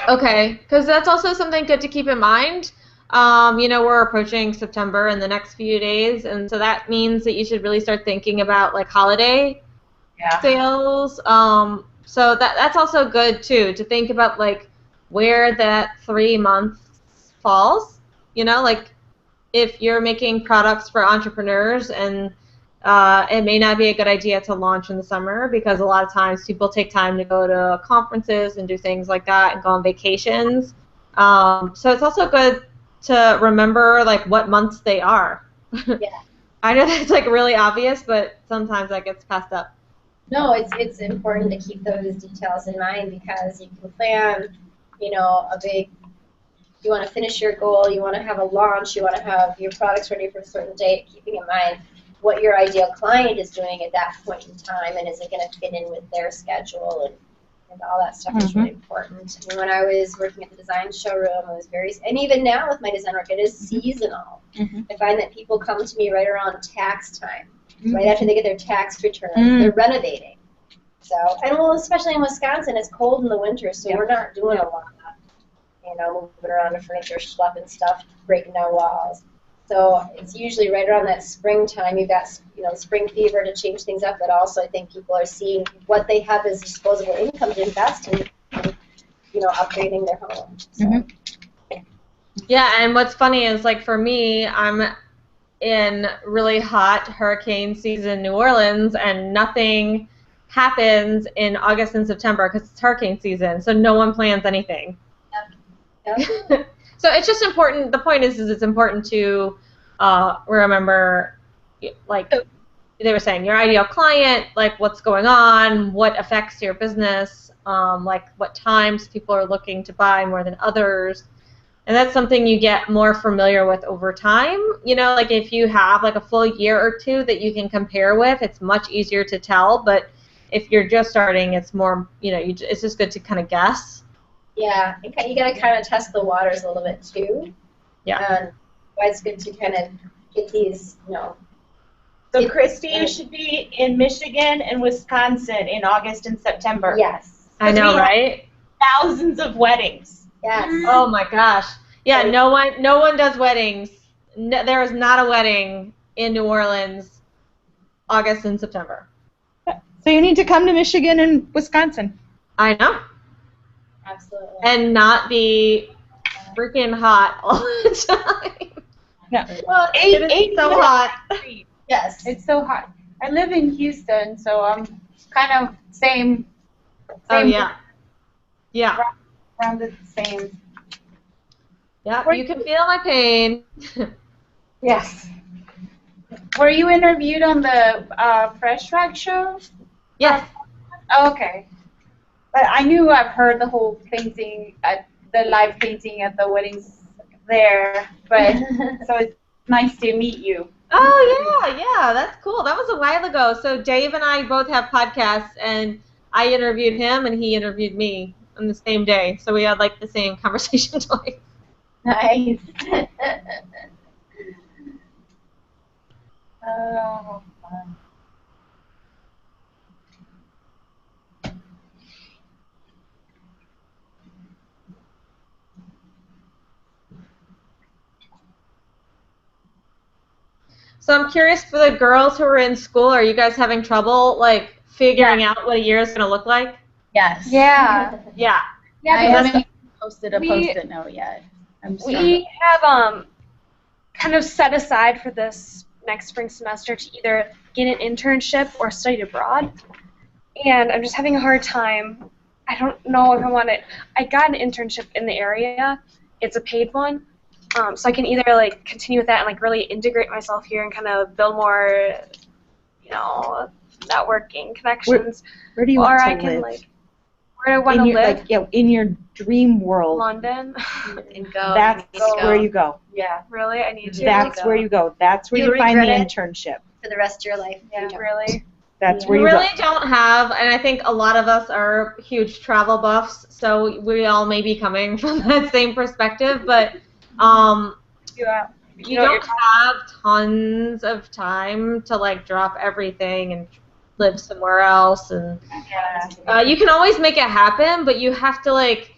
Okay, because that's also something good to keep in mind. You know, we're approaching September in the next few days, and so that means that you should really start thinking about like holiday sales. So that's also good too, to think about like where that 3 months falls. You know, like if you're making products for entrepreneurs, and it may not be a good idea to launch in the summer because a lot of times people take time to go to conferences and do things like that and go on vacations. So it's also good to remember like what months they are. Yeah. I know that's like really obvious, but sometimes that gets passed up. No, it's important to keep those details in mind because you can plan, you know, you want to finish your goal, you want to have a launch, you want to have your products ready for a certain date, keeping in mind what your ideal client is doing at that point in time, and is it going to fit in with their schedule, and all that stuff is really important. And when I was working at the design showroom, it was and even now with my design work, it is seasonal. I find that people come to me right around tax time, right after they get their tax returns. They're renovating. So, and well, especially in Wisconsin, it's cold in the winter, so we're not doing a lot. You know, moving around the furniture, schlepping stuff, breaking down walls. So it's usually right around that springtime. You've got, you know, spring fever to change things up, but also I think people are seeing what they have as disposable income to invest in, you know, upgrading their home. So. Yeah, and what's funny is like for me, in really hot hurricane season New Orleans, and nothing happens in August and September because it's hurricane season, so no one plans anything. Yep. So it's just important. The point is it's important to remember, like they were saying, your ideal client, like what's going on, what affects your business, like what times people are looking to buy more than others. And that's something you get more familiar with over time. You know, like if you have like a full year or two that you can compare with, it's much easier to tell. But if you're just starting, it's more, you know, it's just good to kind of guess. Yeah, you got to kind of test the waters a little bit too. Yeah. Why it's good to kind of get these, you know. So, Kristy, you should be in Michigan and Wisconsin in August and September. Yes. I know, right? Thousands of weddings. Yes. Oh my gosh. Yeah, no one does weddings. No, there is not a wedding in New Orleans August and September. So you need to come to Michigan and Wisconsin. I know. Absolutely. And not be freaking hot all the time. No. Well, It's so hot. Yes. it's so hot. I live in Houston, so I'm kind of same. Oh yeah. Yeah. Around the same. Yeah. You can feel my pain. Yes. Were you interviewed on the Fresh Track show? Yes. Oh, okay. But I knew I've heard the whole painting at the live painting at the weddings there, but so it's nice to meet you. Oh yeah, that's cool. That was a while ago. So Dave and I both have podcasts, and I interviewed him, and he interviewed me on the same day. So we had like the same conversation twice. Nice. Oh, fun. So I'm curious, for the girls who are in school, are you guys having trouble like figuring out what a year is going to look like? Yes. Yeah. Yeah. Yeah, I because haven't posted a we- post-it note yet. I'm still we have kind of set aside for this next spring semester to either get an internship or study abroad. And I'm just having a hard time. I don't know if I want it. I got an internship in the area. It's a paid one. So I can either like continue with that and like really integrate myself here and kind of build more, you know, networking connections. Where do you or want to I live? can like where do I want to live? Like, yeah, in your dream world. London. And go. That's go. where you go. Yeah, really? I need to. That's where you go. That's where You'll you find the regret it. internship. For the rest of your life. Yeah, you don't. really. That's where We you really go. don't have, and I think a lot of us are huge travel buffs, so we all may be coming from that same perspective, but you don't have tons of time to like drop everything and live somewhere else, and you can always make it happen, but you have to like,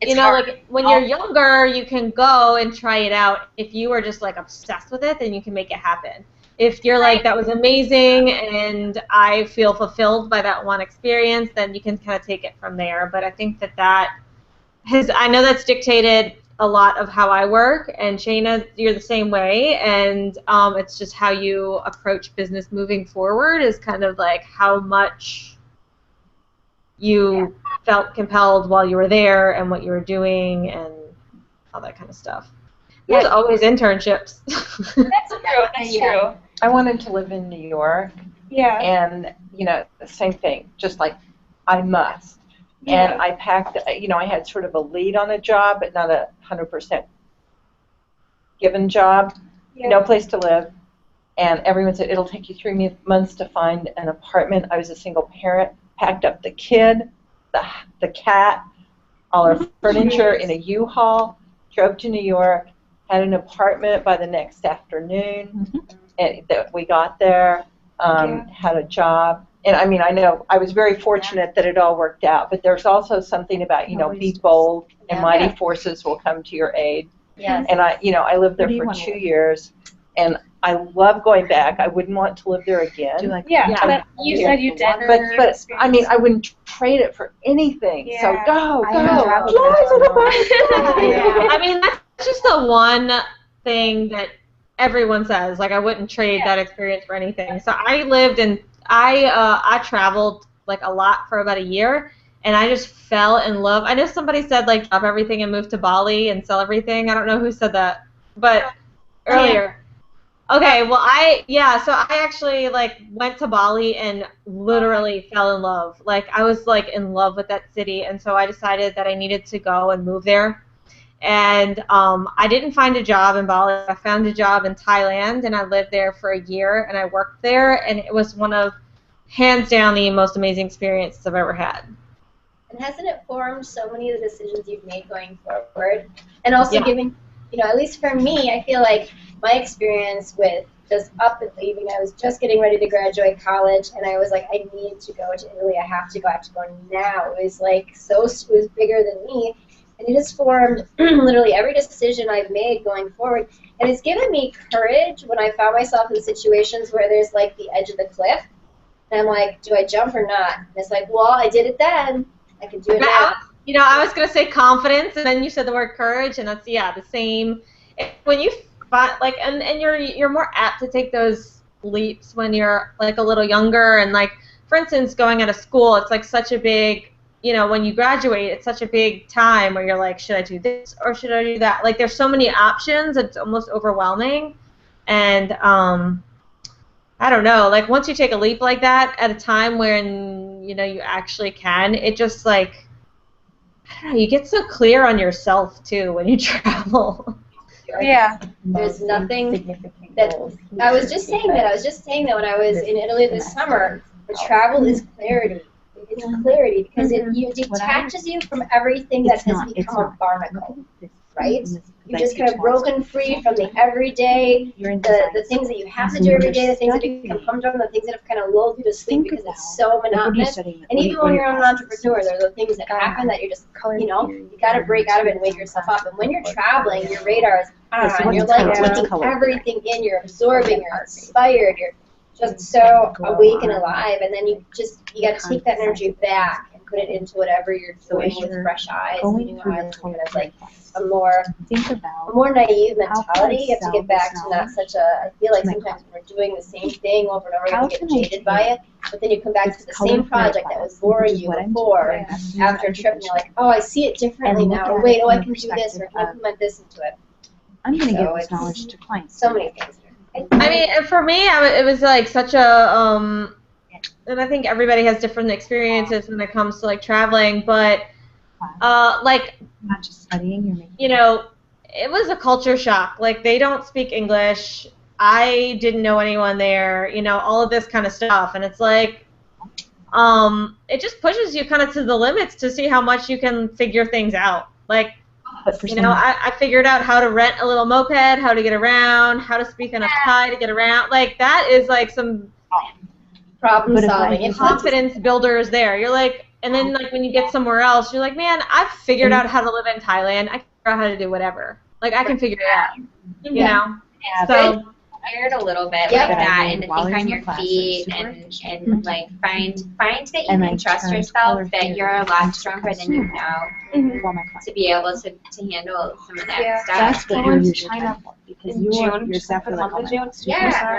It's you know, hard. like when you're younger, you can go and try it out. If you are just like obsessed with it, then you can make it happen. If you're like, that was amazing and I feel fulfilled by that one experience, then you can kind of take it from there. But I think I know that's dictated a lot of how I work, and Shayna, you're the same way, and it's just how you approach business moving forward is kind of like how much you felt compelled while you were there and what you were doing and all that kind of stuff. There's always internships. That's true. That's true. I wanted to live in New York, Yeah. and, you know, the same thing, just like, I must. Yeah. And I packed, you know, I had sort of a lead on a job, but not a 100% given job, no place to live. And everyone said, it'll take you 3 months to find an apartment. I was a single parent, packed up the kid, the cat, all our furniture in a U-Haul, drove to New York, had an apartment by the next afternoon, and that we got there, had a job. And I mean, I know I was very fortunate that it all worked out, but there's also something about, you know, be bold and mighty forces will come to your aid. Yes. And I lived there for 2 years, and I love going back. I wouldn't want to live there again. Do you like You said you did. But I mean, I wouldn't trade it for anything. So Yeah. go. traveled Fly to the I mean, that's just the one thing that everyone says. Like, I wouldn't trade that experience for anything. So I lived in, I traveled like a lot for about a year, and I just fell in love. I know somebody said like drop everything and move to Bali and sell everything. I don't know who said that, but earlier. Okay, well so I actually like went to Bali and literally fell in love. Like, I was like in love with that city, and so I decided that I needed to go and move there. And I didn't find a job in Bali. I found a job in Thailand, and I lived there for a year, and I worked there, and it was one of, hands down, the most amazing experiences I've ever had. And hasn't it formed so many of the decisions you've made going forward? And also giving, at least for me, I feel like my experience with just up and leaving, I was just getting ready to graduate college, and I was like, I need to go to Italy. I have to go now. It was like it was bigger than me. And it has formed literally every decision I've made going forward. And it's given me courage when I found myself in situations where there's like the edge of the cliff. And I'm like, do I jump or not? And it's like, well, I did it then. I can do it now. I was going to say confidence, and then you said the word courage, and that's, the same. When you find, like, and you're more apt to take those leaps when you're, like, a little younger. And, like, for instance, going out of school, it's, like, such a big, when you graduate, it's such a big time where you're like, should I do this or should I do that? Like, there's so many options, it's almost overwhelming. And I don't know, like, once you take a leap like that at a time when, you actually can, it just, like, I don't know, you get so clear on yourself, too, when you travel. Yeah. There's nothing that, I was just saying that when I was in Italy this summer, the travel is clarity. It's clarity because it detaches you from everything that has become a barnacle, right? You're just kind of broken free from the everyday, the things that you have to do every day, the things that you become humdrum, the things that have kind of lulled you to sleep because it's so monotonous. And even when you're an entrepreneur, there are the things that happen that you're just, you got to break out of it and wake yourself up. And when you're traveling, your radar is on. You're like taking everything in. You're absorbing. You're inspired. You're just so awake and alive. And then you got to take that energy back and put it into whatever you're doing with fresh eyes, new eyes, and kind of like a more naive mentality. You have to get back to not such a, I feel like sometimes when we're doing the same thing over and over, you get jaded by it, but then you come back to the same project that was boring you before after a trip, and you're like, oh, I see it differently now, or wait, I can do this, or I can implement this into it. I'm going to give this knowledge to clients. So many things. I mean, and for me, it was like such a, and I think everybody has different experiences when it comes to like traveling, but like, not just studying, it was a culture shock. Like, they don't speak English. I didn't know anyone there, all of this kind of stuff. And it's like, it just pushes you kind of to the limits to see how much you can figure things out. Like, I figured out how to rent a little moped, how to get around, how to speak enough Thai to get around. Like, that is like some problem solving. And confidence builders there. You're like, and then like when you get somewhere else, you're like, man, I've figured out how to live in Thailand. I can figure out how to do whatever. Like, I can figure it out. You know? Yeah, So tired a little bit like that, and to think on your feet and like find that you can trust yourself, that you're a lot stronger than you know to be able to handle some of that stuff. That's what you're usually because you're exactly like I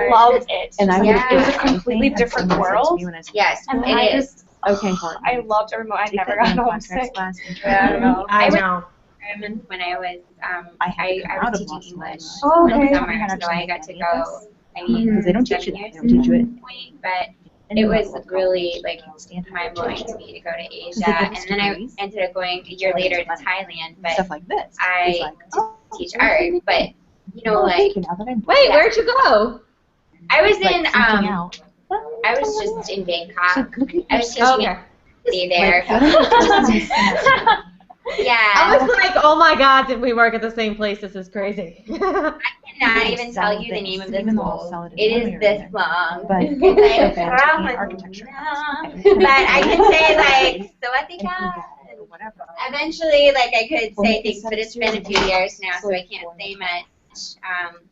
loved it. And it was a completely different world. Yes, and it is. I loved every moment. I never got homesick. I know. When I was I was teaching English in the summer, so I got to go. I mean, because they don't teach you that. They don't teach you it. But it was really like mind blowing to me to go to Asia, and then I ended up going a year later to Thailand. But stuff like this. I teach art, but like wait, where'd you go? I was in I was just in Bangkok. I was teaching a city there. Yeah. I was like, oh my God, did we work at the same place? This is crazy. I cannot even tell you the name of this bowl. It is this long. But architecture. But I can say like, Sawadika. Eventually, like I could say things, but it's been a few years now, so I can't say much.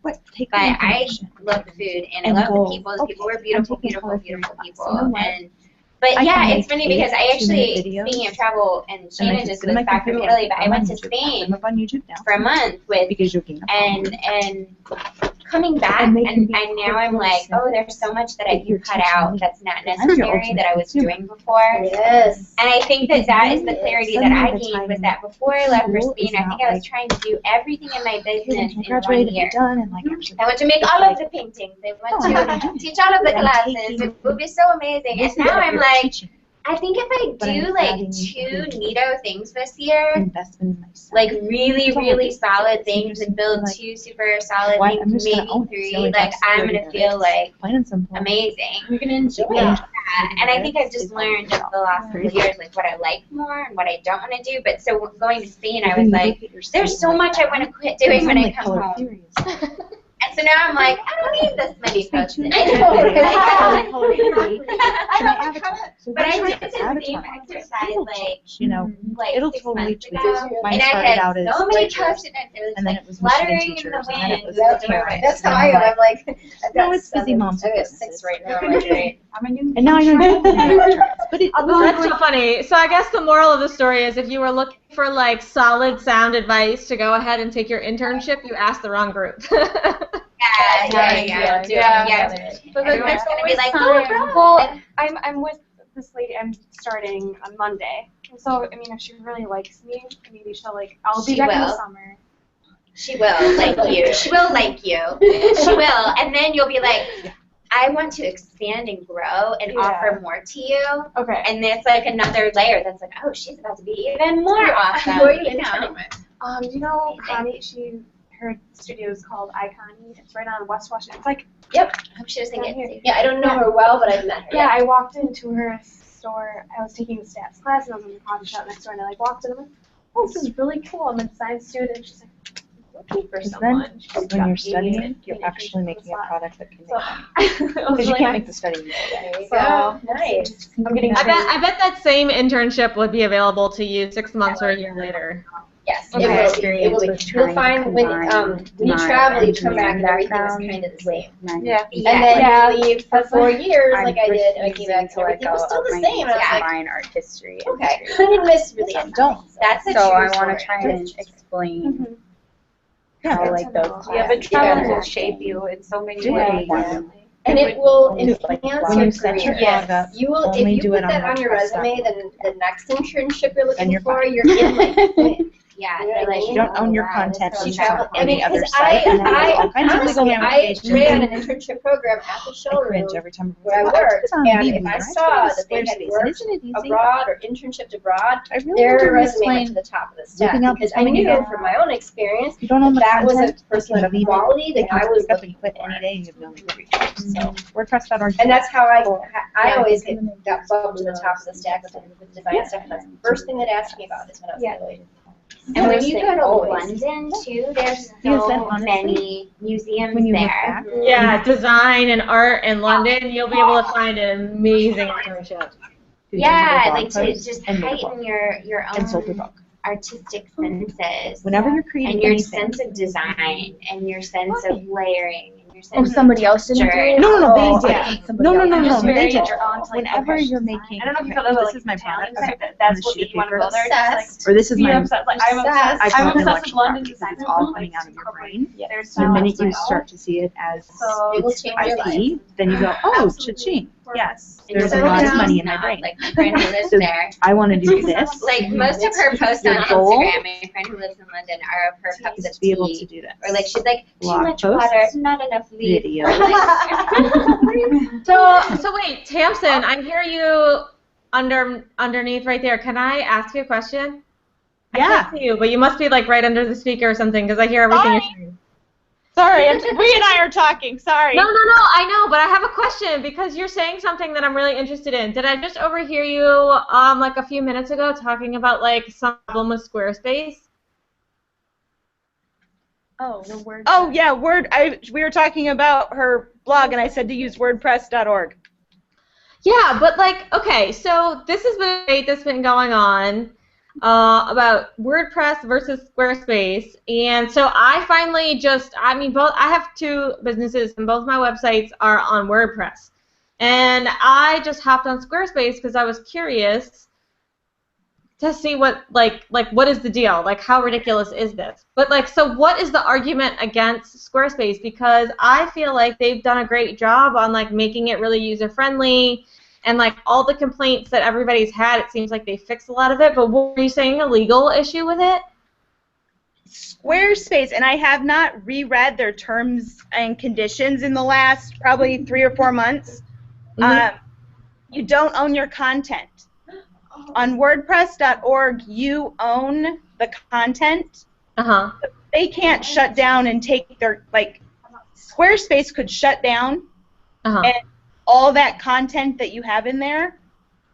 But I love the food and I love the people. The people were beautiful, beautiful, beautiful people. But yeah, it's funny because I actually, speaking of travel, and Shannon just was back from Italy, but I went to Spain for a month with, and coming back, and now I'm like, oh, there's so much that I can cut out that's not necessary that I was doing before. Yes. And I think that is the clarity that I gained, was that before I left for Spain, I think I was trying to do everything in my business in 1 year. I want to make all of the paintings. I want to teach all of the classes. It would be so amazing. And now I'm like, I think if I do like 2 neato things this year, like really, really solid things, and build 2 super solid things, maybe 3, like I'm gonna feel like amazing. You're gonna enjoy it. Yeah. And I think I've just learned over the last couple of years like what I like more and what I don't want to do. But so going to Spain, I was like, there's so much I want to quit doing when I come home. And so now I'm like, I don't need this many posts. But I did the same exercise like it'll 6 totally months tweak. ago, Mine and I started had out as so many teachers, post-it notes. It was and then like it was machine fluttering in teachers, the and then it wind. was That's terrorists, that's how and I am. I'm like, I've got no, it's busy 7. moms. I with have 6 businesses. right now. I'm great. And now I know. But it was That's so funny. So I guess the moral of the story is if you were looking for like solid sound advice to go ahead and take your internship, you asked the wrong group. Yeah. But Everyone's gonna be like, well, I'm with this lady. I'm starting on Monday, and so I mean, if she really likes me, maybe she'll like. I'll be She back in will. the summer. She will like you. She will like you. She will. And then you'll be like, I want to expand and grow and offer more to you. Okay. And it's like another layer that's like, oh, she's about to be even more awesome. Who are you interning with? Do you know Connie? Her studio is called iConnie. It's right on West Washington. It's like, Yep. I hope she doesn't get here. sick. Yeah, I don't know her well, but I've met her. Yeah, I walked into her store. I was taking a stats class, and I was in the coffee shop next door, and I like walked in. I'm like, oh, this is really cool. I'm a design student. And she's like, looking for someone. When you're studying, you're actually making a product that can make money. because you can't make the studying. There you So, go. Nice. I'm getting I bet that same internship would be available to you 6 months or a year later. Yes, Okay. it will be. You'll find when you travel, you come back and everything is kind of the same. Yeah. And then you leave for 4 years, like I did, and I came back and everything was still the same. And I was like, art history. okay, I didn't miss really anything. That's a So true I want story. to try and explain how like those classes. Yeah, but travel will shape you in so many ways. And it will When enhance you your set your career. blog up, You will, if only you do put it on that on your WordPress.com. resume, then the next internship you're looking you're for, fine. you're in like. Yeah. You know what I like, mean? You don't own your wow, content that's so on travel. I any mean, other because site, and then there's all kinds of legal honestly, I ramifications. ran an internship program at the I showroom cringe every time. where I Well, worked, it's on and Vivi, if I right? saw It's that they had Squarespace, and worked isn't it easy? abroad or internshipped abroad, I really their want to resume went explain to the top of the stack looking up because I something knew again. from my own experience You don't own the that was a content, person you of leave it. quality They that can I was pick up and looking quit for. any day. You have no leverage. So WordPress.org. And that's how I always got bumped to the top of the stack with design stuff. And that's the first thing that asked me about is when I was graduating. And when you First go thing, to always. London too, there's Because then so honestly, many museums when you look there. back, Yeah, design and art in London, you'll be able to find an amazing internship. Yeah, like to posts just and make a heighten book. your And sold your own book. artistic senses. Whenever you're creating And your anything. sense of design and your sense of layering and your sense of somebody else didn't texture. do it? No, Oh, they okay. did. No, Just they very did. your own, like, Whenever okay. you're making, I don't know if you okay, feel that this like is my Italian product. side, Okay, that's on what a sheet you of want to paper. go there. Just like, Or this is you're my obsessed. Like, I'm obsessed. I I'm call it obsessed with intellectual London property design. because it's all coming out of your brain. There's So the minute you start to see it as So It will it's change your IP, then you go, oh, cha-ching. Yes, And there's a you'll lot of settle money down, in my brain. Like my friend who lives So there. I want to do this. Like most of her posts Your on goal Instagram, my friend who lives in London, are of her cups is of to be able to tea. do this. Or like she's like, too Blog much posts, water, not enough leaves. video. So wait, Tamsin, I hear you underneath right there. Can I ask you a question? I Yeah. can't see you, but you must be like right under the speaker or something because I hear everything you're saying. Sorry, Bree and I are talking. Sorry. No, I know, but I have a question because you're saying something that I'm really interested in. Did I just overhear you like a few minutes ago talking about like some problem with Squarespace? Oh, the word. Oh yeah, we were talking about her blog, and I said to use WordPress.org. Yeah, but like, okay, so this has been a debate that's been going on about WordPress versus Squarespace, and so I finally I have two businesses, and both my websites are on WordPress, and I just hopped on Squarespace because I was curious, to see what what is the deal? Like, how ridiculous is this? But like, so what is the argument against Squarespace? Because I feel like they've done a great job on like making it really user friendly, and like all the complaints that everybody's had, it seems like they fixed a lot of it. But what were you saying, a legal issue with it? Squarespace, and I have not reread their terms and conditions in the last probably 3 or 4 months. You don't own your content. On WordPress.org, you own the content. They can't shut down and take their, like, Squarespace could shut down, and all that content that you have in there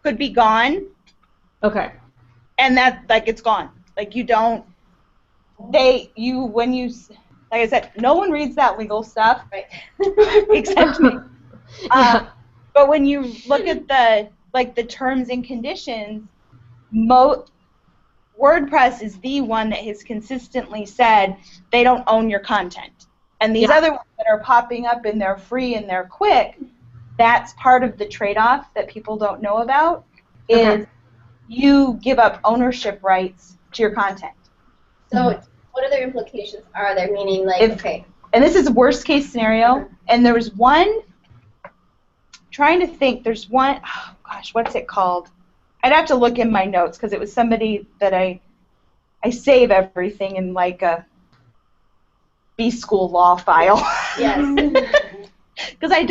could be gone. Okay. And that, like, it's gone. Like, you don't, like I said, no one reads that legal stuff, right? Except me. But when you look at the terms and conditions, WordPress is the one that has consistently said they don't own your content. And these other ones that are popping up and they're free and they're quick, that's part of the trade-off that people don't know about, is you give up ownership rights to your content. So what other implications are there? Meaning, like, and this is a worst-case scenario, and there was one, trying to think, there's one, oh gosh, what's it called? I'd have to look in my notes because it was somebody that I save everything in like a B-school law file. Yes. Because I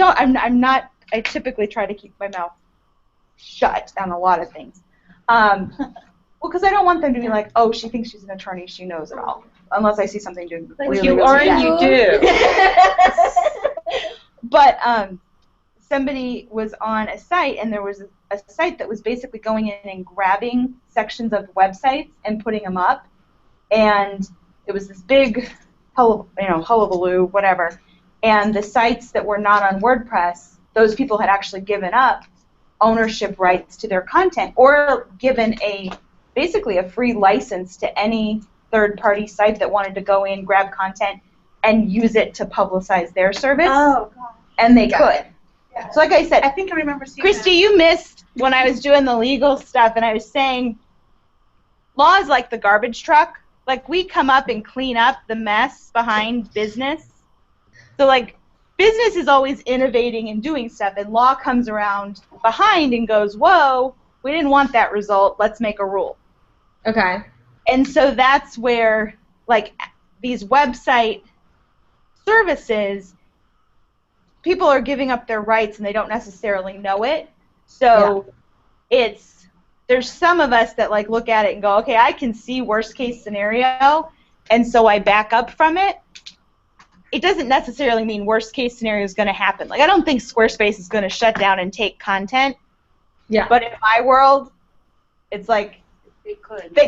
typically try to keep my mouth shut on a lot of things. Well, because I don't want them to be like, oh, she thinks she's an attorney, she knows it all. Unless I see something doing really, you are and you do. But somebody was on a site, and there was a site that was basically going in and grabbing sections of websites and putting them up, and it was this big hullabaloo, whatever. And the sites that were not on WordPress, those people had actually given up ownership rights to their content, or given basically a free license to any third-party site that wanted to go in, grab content, and use it to publicize their service. Oh, gosh. And they could. Yeah. So like I said, I think I remember seeing Kristy, that. you missed when I was doing the legal stuff, and I was saying law is like the garbage truck. Like, we come up and clean up the mess behind business. So, like, business is always innovating and doing stuff, and law comes around behind and goes, whoa, we didn't want that result, let's make a rule. Okay. And so that's where, like, these website services, people are giving up their rights and they don't necessarily know it. So there's some of us that, like, look at it and go, okay, I can see worst case scenario, and so I back up from it. It doesn't necessarily mean worst case scenario is going to happen. Like, I don't think Squarespace is going to shut down and take content. Yeah. But in my world, it's like they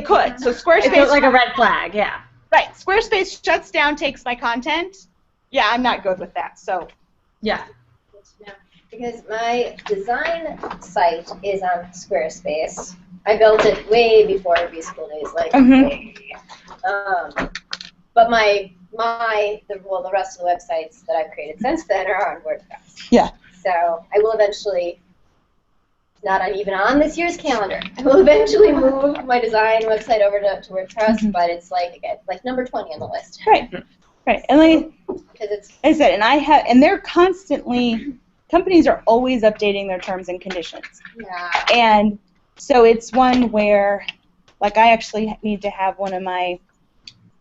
could. So Squarespace, it's like a red flag, yeah. Right. Squarespace shuts down, takes my content. Yeah, I'm not good with that. So yeah. Because my design site is on Squarespace. I built it way before B-School days, like but the rest of the websites that I've created since then are on WordPress. Yeah. So I will eventually, not even on this year's calendar, I will eventually move my design website over to WordPress, but it's like number 20 on the list. Right. Right. And like I said, and they're constantly, companies are always updating their terms and conditions. Yeah. And so it's one where, like, I actually need to have one of my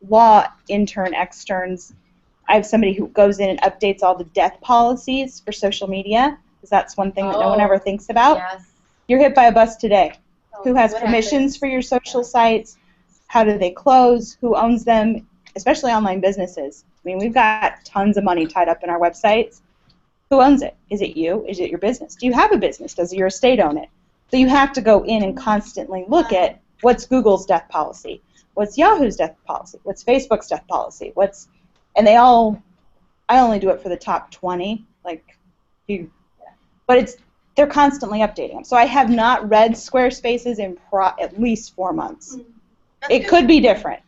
law externs. I have somebody who goes in and updates all the death policies for social media, because that's one thing that no one ever thinks about. Yes. You're hit by a bus today. Who has permissions for your social sites? How do they close? Who owns them? Especially online businesses. I mean, we've got tons of money tied up in our websites. Who owns it? Is it you? Is it your business? Do you have a business? Does your estate own it? So you have to go in and constantly look at what's Google's death policy, what's Yahoo's death policy, what's Facebook's death policy, and I only do it for the top 20, but they're constantly updating them. So I have not read Squarespace's in at least 4 months. It could be different,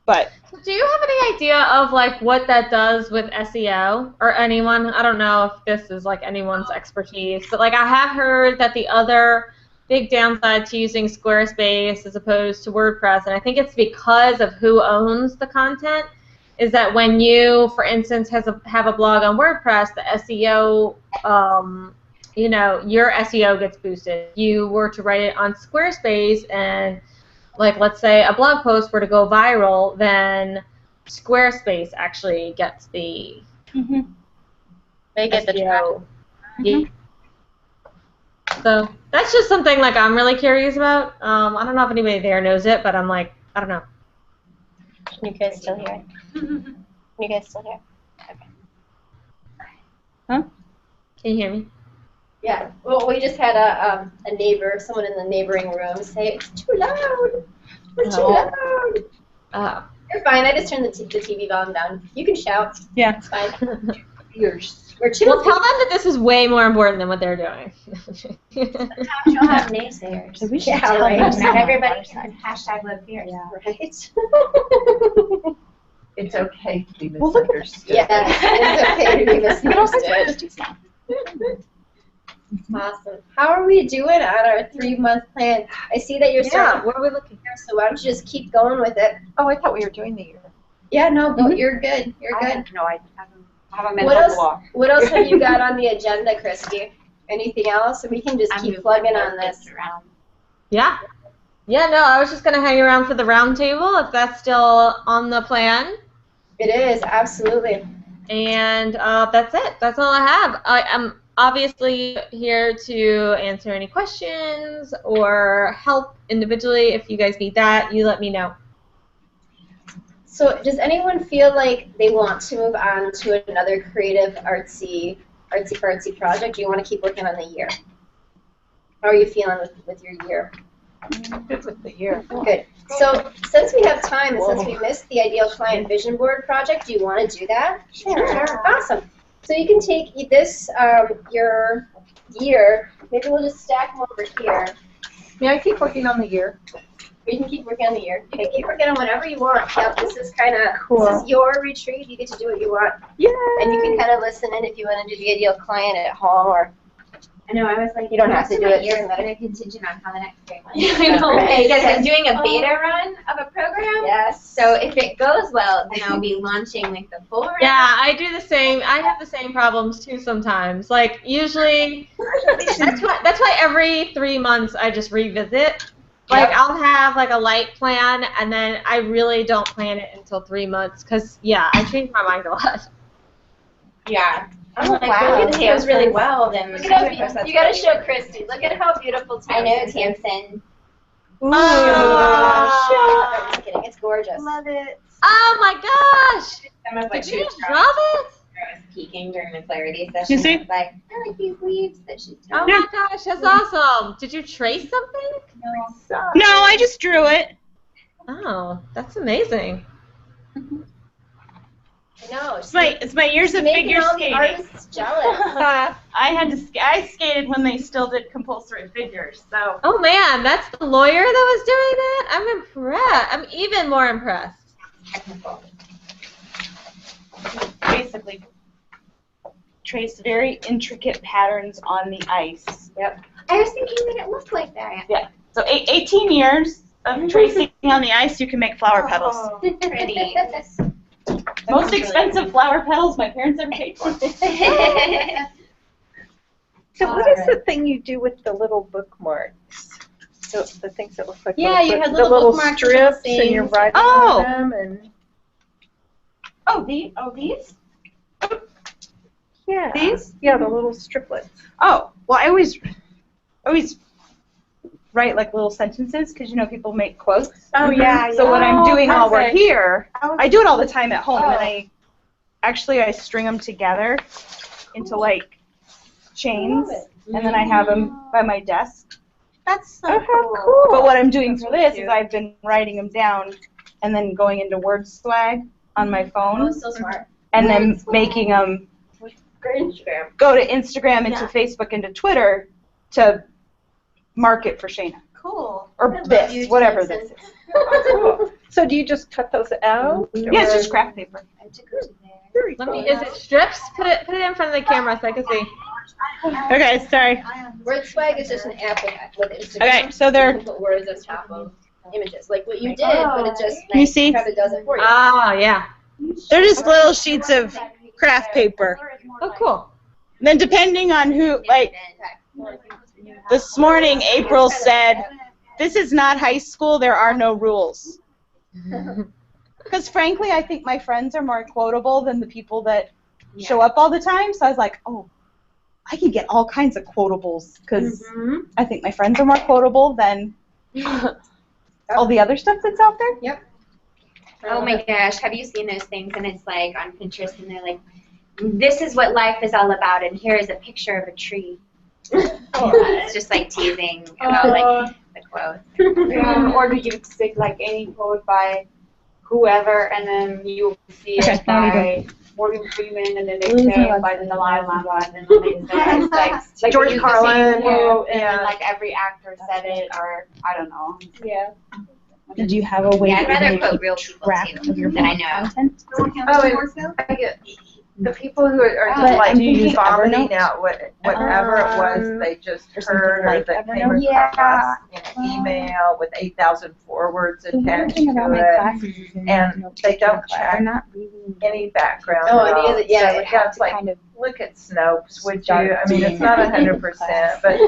but. Do you have any idea of, like, what that does with SEO or anyone? I don't know if this is, like, anyone's expertise, but, like, I have heard that the other big downside to using Squarespace as opposed to WordPress, and I think it's because of who owns the content, is that when you, for instance, have a blog on WordPress, the SEO, you know, your SEO gets boosted. If you were to write it on Squarespace and, like, let's say a blog post were to go viral, then Squarespace actually gets the They get the SEO. Yeah. So that's just something like I'm really curious about. I don't know if anybody there knows it, but I'm like, I don't know. Can you guys still hear it? Can you guys still hear? Okay. Huh? Can you hear me? Yeah. Well, we just had a neighbor, someone in the neighboring room, say it's too loud. It's too loud. You're fine. I just turned the TV volume down. You can shout. Yeah. It's fine. Yours. We're chill. Well, tell them that this is way more important than what they're doing. Sometimes you'll have naysayers. So we should Yeah, tell right. them Not now. everybody can hashtag live fierce. Yeah. Right. It's okay to be Well, look at misunderstood. Yeah, it's okay to be misunderstood. Awesome. How are we doing on our 3-month plan? I see that you're starting. What are we looking here, so why don't you just keep going with it? Oh, I thought we were doing the year. Yeah, no, but you're good. You're good. No, I haven't been What on the else? walk. What else have you got on the agenda, Kristy? Anything else? We can just keep plugging on this. Yeah. Yeah, no, I was just going to hang around for the round table if that's still on the plan. It is, absolutely. And that's it. That's all I have. I am obviously here to answer any questions or help individually. If you guys need that, you let me know. So does anyone feel like they want to move on to another creative, artsy project? Do you want to keep working on the year? How are you feeling with your year? Good with the year. Good. So since we have time and since we missed the Ideal Client Vision Board project, do you want to do that? Sure. Awesome. So you can take this, your year, maybe we'll just stack them over here. May I keep working on the year? You can keep working on the year. You can keep working on whatever you want. Yep, this is kind of, Cool. this is your retreat. You get to do what you want. Yeah. And you can kind of listen in if you want to do the Ideal Client at home, or I know, I was like, you don't have to do it. You're kind of contingent on how the next grade went. I know. Because I'm doing a beta run of a program. Yes. So if it goes well, then I'll be launching like the full round. Yeah, I do the same. I have the same problems too sometimes. Like usually, that's why every 3 months I just revisit. Like I'll have like a light plan, and then I really don't plan it until 3 months because I change my mind a lot. Yeah. I'm like, wow. well, if it goes really well, then Look at how, you got to show Kristy. Look at how beautiful I know Tamsin is. Tamsin. Oh, I'm kidding. It's gorgeous. Love it. Oh my gosh! Some of what Did she you was draw this? I was peeking during the clarity session. You see? I was like, I like these leaves that she's Oh drawing. my gosh, that's awesome! Did you trace something? No, I just drew it. Oh, that's amazing. No, It's my years of making figure all the skating. artists jealous. I skated when they still did compulsory figures, so. Oh man, that's the lawyer that was doing that? I'm impressed. I'm even more impressed. Technical. Basically trace very intricate patterns on the ice. Yep. I was thinking that it looked like that. Yeah. So 18 years of tracing on the ice, you can make flower petals. Oh, pretty. Most expensive flower petals my parents ever paid for. So what is the thing you do with the little bookmarks? So the things that look like Yeah, you have the little little bookmarks, strips, little and you're things. writing Oh. on them, and These? yeah, These? yeah, the little striplets. Oh, well, I always write like little sentences because people make quotes. Oh, yeah. So what I'm doing while we're perfect. here, I do it all the time at home, Oh. and I string them together into like chains, and then I have them by my desk. That's so Oh, how cool. cool! But what I'm doing for this is I've been writing them down and then going into Word Swag on my Oh, phone so smart. and then making them Great Instagram. go to Instagram, into Facebook, into Twitter to market for Shayna. Cool. Or this, whatever this is. Cool. So do you just cut those out? Yeah, it's just craft paper. I took her to there. Very Let cool. me. Is it strips? Put it in front of the camera so I can see. Okay, sorry. Word swag is just an app with Instagram. Okay, so they're. You can put words on top of images, like what you did, but it just Can you see? kind of does it for you. Ah, yeah. They're just little sheets of craft paper. Oh, cool. And then depending on who, like, this morning April said, "This is not high school. There are no rules." Because frankly, I think my friends are more quotable than the people that show up all the time. So I was like, oh, I can get all kinds of quotables because I think my friends are more quotable than all the other stuff that's out there. Yep. Oh my gosh, have you seen those things? And it's like on Pinterest, and they're like, this is what life is all about, and here is a picture of a tree. It's just like teasing about like the quote. Or do you stick like any quote by whoever, and then you see it by Morgan Freeman, and then they say it by the Dalai Lama, and then they say it's like George they use the same Carlin, quote, and yeah. then like every actor said it, or I don't know. Yeah. Did you have a way Yeah, I'd to rather make quote real people track too of your that I blog know. content? I get the people who are just But like do you use vomiting Evernote? out whatever it was they just or something heard or like that came Evernote? across in an email with 8,000 forwards The weird attached thing to about my it, classes is and they don't check they're not reading any background. Oh, at and all. the other- yeah, So it would it's like, kind of look at Snopes, would you? start I mean, it's not doing 100%, but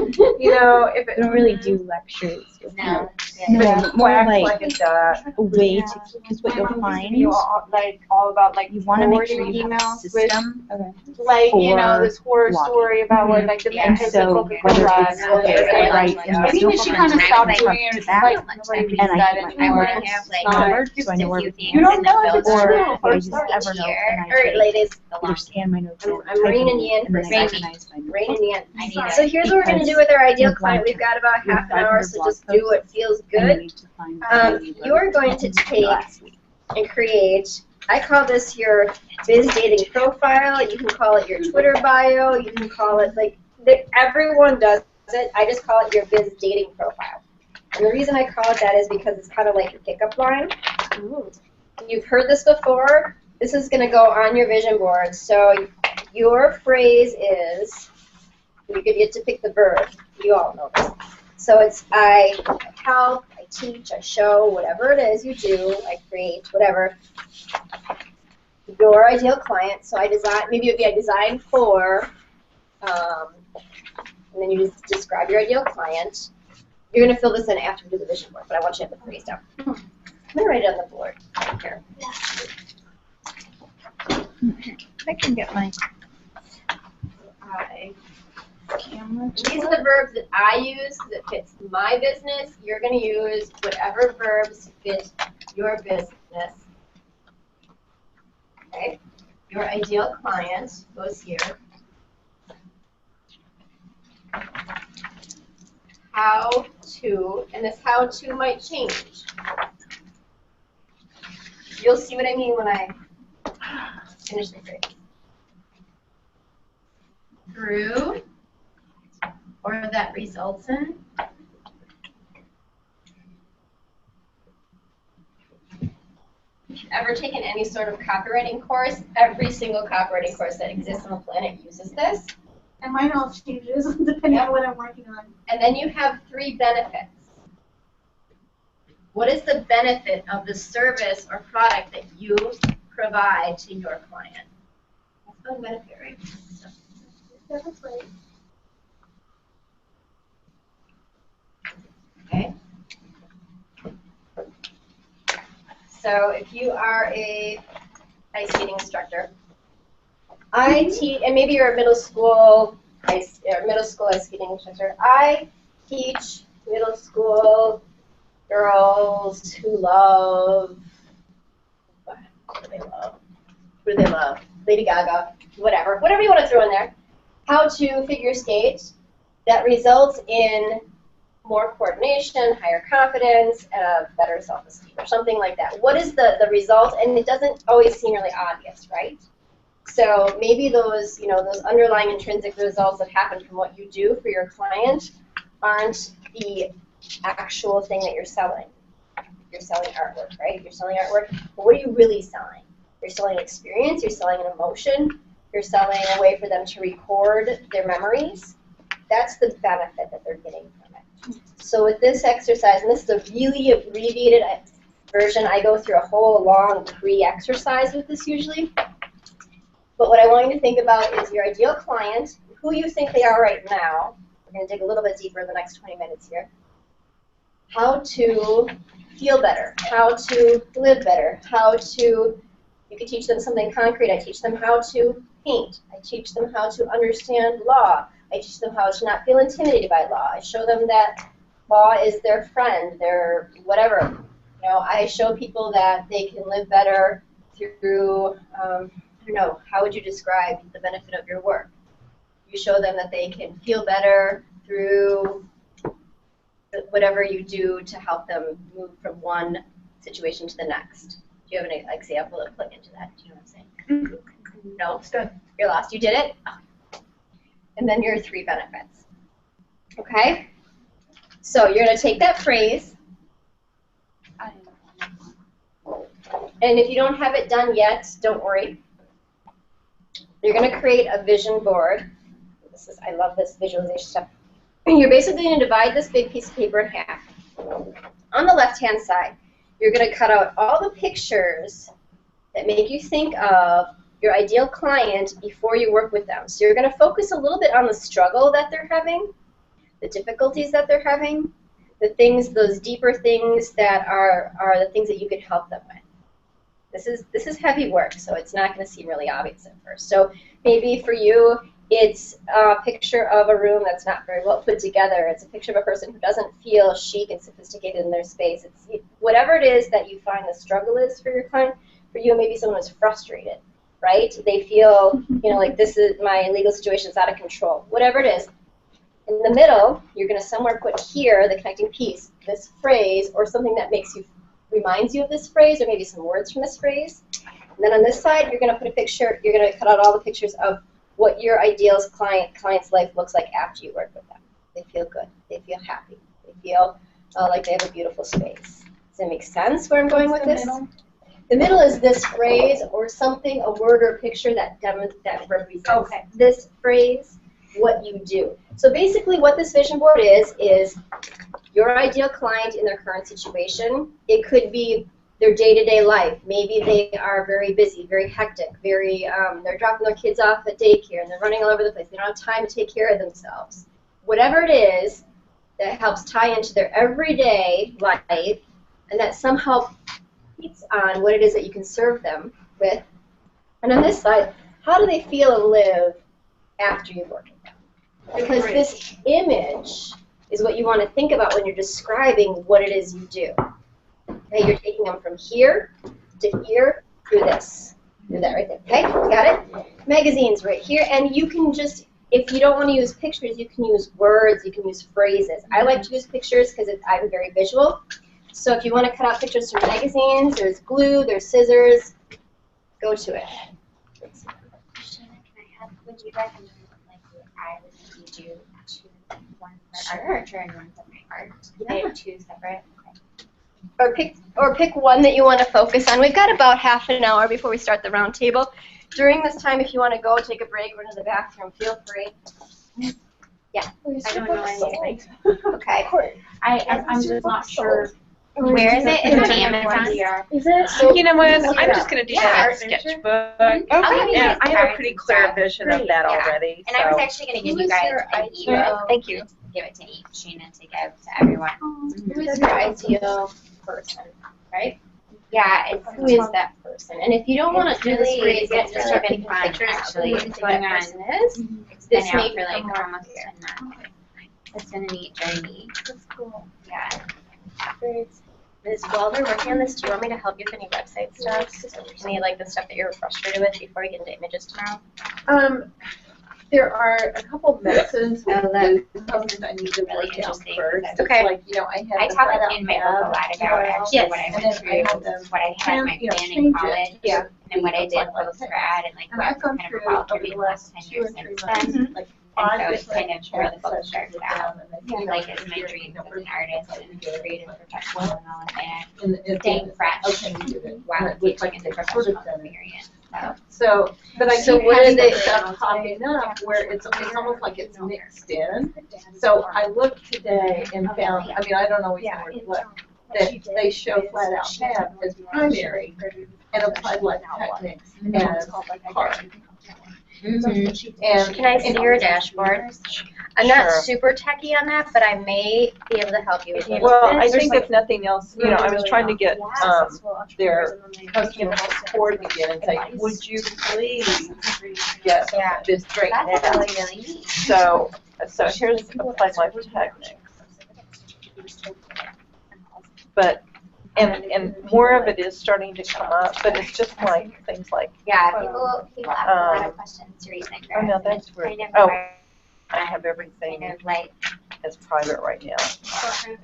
you know, if they it don't really do lectures. No. No, more quacks like like a duck, a way to, because what you'll find, You all about like you want to make sure forwarding you have a emails with system. like you know for this horror blogging. story about what like the man And has so Coca-Cola. whether it's and all okay, that. I write in I the think she kind of document stopped front doing it. to It's back, like nobody reads and I that keep my I anymore. want own to have like numbered, just so I a know where few everything things is. You don't and know then if it's build Or true. up. I use Or Evernote and I All right, ladies. either scan my notes or I'm type reining them you in and then for I a second. organize my Rein in the end. I need So it. here's what we're going to do with our ideal client. We've got about half an hour, so just do what feels good. You're going to take and create, I call this your biz dating profile. You can call it your Twitter bio. You can call it like, everyone does it. I just call it your biz dating profile. And the reason I call it that is because it's kind of like your pickup line. You've heard this before. This is going to go on your vision board. So your phrase is, you get to pick the verb. You all know this. So it's I help, I teach, I show, whatever it is you do, I create, whatever. Your ideal client. So I design, maybe it would be I design for, and then you just describe your ideal client. You're going to fill this in after we do the vision board, but I want you to have the phrase down. I'm going to write it on the board. Here. I can get my camera. These are the verbs that I use because it fits my business. You're going to use whatever verbs fit your business. Okay. Your ideal client goes here. How to, and this how to might change. You'll see what I mean when I finish the phrase. Through, or that results in. If you've ever taken any sort of copywriting course, every single copywriting course that exists on the planet uses this. And mine all changes depending on what I'm working on. And then you have 3 benefits. What is the benefit of the service or product that you provide to your client? That's a benefit, right? Yeah, that's right. Okay. So if you are a ice skating instructor, I teach, and maybe you're a middle school ice skating instructor. I teach middle school girls who love, what do they love? Who do they love? Lady Gaga, whatever you want to throw in there. How to figure skate that results in more coordination, higher confidence, better self-esteem, or something like that. What is the result? And it doesn't always seem really obvious, right? So maybe those, those underlying intrinsic results that happen from what you do for your client aren't the actual thing that you're selling. You're selling artwork, right? You're selling artwork, but what are you really selling? You're selling experience, you're selling an emotion, You're selling a way for them to record their memories. That's the benefit that they're getting from it. So with this exercise, and this is a really abbreviated version, I go through a whole long pre-exercise with this usually. But what I want you to think about is your ideal client, who you think they are right now. We're going to dig a little bit deeper in the next 20 minutes here. How to feel better, how to live better, you can teach them something concrete. I teach them how to paint. I teach them how to understand law. I teach them how to not feel intimidated by law. I show them that law is their friend, their whatever. I show people that they can live better through, I don't know, how would you describe the benefit of your work? You show them that they can feel better through whatever you do to help them move from one situation to the next. Do you have an example to put into that? Do you know what I'm saying? No? You're lost. You did it? Oh. And then your 3 benefits. Okay? So you're going to take that phrase, and if you don't have it done yet, don't worry. You're going to create a vision board. I love this visualization stuff. You're basically going to divide this big piece of paper in half. On the left-hand side, you're going to cut out all the pictures that make you think of your ideal client before you work with them. So you're going to focus a little bit on the struggle that they're having, the difficulties that they're having, the things, those deeper things that are the things that you could help them with. This is heavy work, so it's not going to seem really obvious at first. So maybe for you, it's a picture of a room that's not very well put together. It's a picture of a person who doesn't feel chic and sophisticated in their space. It's whatever it is that you find the struggle is for your client. For you, maybe someone who's frustrated, right? They feel, like this is my legal situation is out of control. Whatever it is. In the middle, you're going to somewhere put here the connecting piece, this phrase, or something that reminds you of this phrase, or maybe some words from this phrase. And then on this side, you're going to put a picture. You're going to cut out all the pictures of what your ideal client's life looks like after you work with them. They feel good. They feel happy. They feel like they have a beautiful space. Does it make sense where I'm going with this? The middle is this phrase or something, a word or a picture that represents this phrase, what you do. So basically what this vision board is your ideal client in their current situation. It could be their day-to-day life. Maybe they are very busy, very hectic, they're dropping their kids off at daycare and they're running all over the place. They don't have time to take care of themselves. Whatever it is that helps tie into their everyday life and that somehow feeds on what it is that you can serve them with. And on this side, how do they feel and live after you've worked with them? Because this image is what you want to think about when you're describing what it is you do. Okay, you're taking them from here to here through this. Do that right there. Okay, got it? Magazines right here, and you can just, if you don't want to use pictures, you can use words, you can use phrases. I like to use pictures because I'm very visual. So if you want to cut out pictures from magazines, there's glue, there's scissors, go to it. Would you recommend I would do one for architecture and one for art? Yeah. 2 separate. Or pick one that you want to focus on. We've got about half an hour before we start the round table. During this time, if you want to go take a break or to the bathroom, feel free. Yeah. I don't know anything. Okay. I'm just not sure. Where is it? Is it on Amazon? Is it? So, you know what? I'm just going to do that art sketchbook. Okay. Yeah, I have a pretty clear vision of that already. And I was actually going to give you guys an ebook. Thank you. Give it to Sheena to give to everyone. Who is your ideal person, right? Yeah, Who is that person? And if you don't want to do this phrase, it's just really taking fun, pictures actually. of who It's that going on. person is. It's This been may out for like become almost 10 months. It's been a neat journey. That's cool. Yeah. Ms. While we're working on this, do you want me to help you with any website stuff? Any like the stuff that you're frustrated with before we get into images tomorrow? There are a couple messes Oh, with that posts I need to really work out interesting. first. Okay. It's like, I had I them talk right in my book a lot about actually Yes. what I and went then I through, had them what I had my plan in change college, it. Yeah. and what I did Like post grad, and like And what I've gone kind through of evolved over over the the last last 10 2 or years 3 since months, then. like And 5 so it's different kind of where the book sessions started with out. them, and I feel Like like it's my you're, dreams as an artist and a creative professional and all of that. and Staying fresh okay, you did it. while And it looks engaging in the they sort of professional done it. experience. So So, but I So keep what are having they- that stuff popping up where it's almost like it's mixed in. So I looked today and found, I mean, I don't always know where to look, that they show flat out tab as primary and applied like techniques as hard. And Can I see your dashboard? I'm not Sure. super techie on that, but I may be able to help you with it. Well, I think if nothing else, you know, I was trying to get their customer support again and say, would you please get Yeah. this straight That's out? really, really neat. So here's applied life techniques. But, and more of it is starting to come up, but it's just like, things like, Yeah, people ask a lot of questions to recent oh no, grads. that's and weird. it's kind Oh, of I have everything kind of like, as private right now.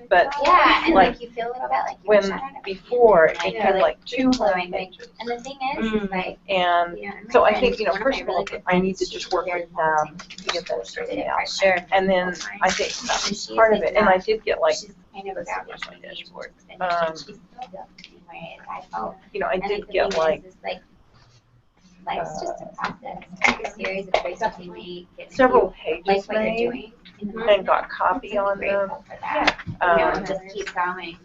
But yeah, and like, like you feel a little bit like when, you're shut out of before, it like, had like free 2 flowing, like, pages. and the thing is like, And you know, so I my think, you know, friend- first of one all, my really good I need to friends, just work with them to get that straightened out. Sure. And then I think that's part of it, and I did get like, She's kind of about where's my dashboard? and she's still the same way as I felt. You know, I And did the get thing like is like, life's just a process, like a series of choices you make. and several you pages like what you're made doing. and got copy on them. Grateful for that. You know, Um, just keep going.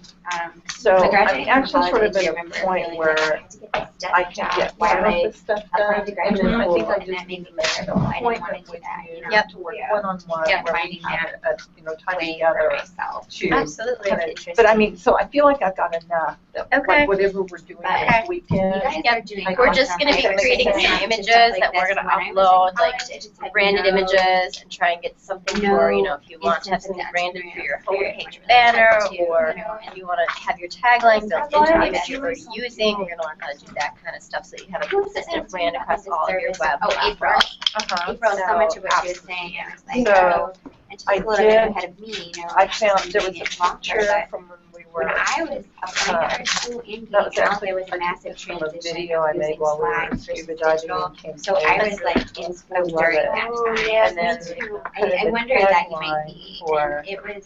So my I'm graduating actually sort of college, I at remember a point feeling where like I had to get this desk I can job get while some of I the stuff applied done, to and graduate then I school, think I and just that made need me to make it a miserable. I didn't point want of to do with that, you you know, to work one-on-one, Yeah, where we finding have that you know, time way together for myself. to Absolutely. kind of, but I mean, so I feel like I've got enough that Okay. like whatever we're doing Okay. this weekend. You guys are doing We're just awesome. gonna be I was creating saying some to images stuff like that we're this gonna when I was in upload, like college, it just had branded no images and try and get something for, you know, if you want to have instance of something that branded for your experience. homepage or Really banner, hard to, or you know, if you want to have your tagline built into the image you're already using, we're gonna learn how to do that kind of stuff so you have a consistent brand across all of your web Oh, April. platforms. April, so much of what she was absolutely. saying, I was like, So, oh, and she's I a little bit did- ahead of me, you know. I like, found she's there was doing a it longer, picture but from when we when were, I was applying to art school in that was Vietnam, actually there was a I massive took from a transition video I of made using while we were Slack versus scuba diving digital. in Cape So I May. was like in I school love during it. that time. And then I wondered that you might be. for, And it was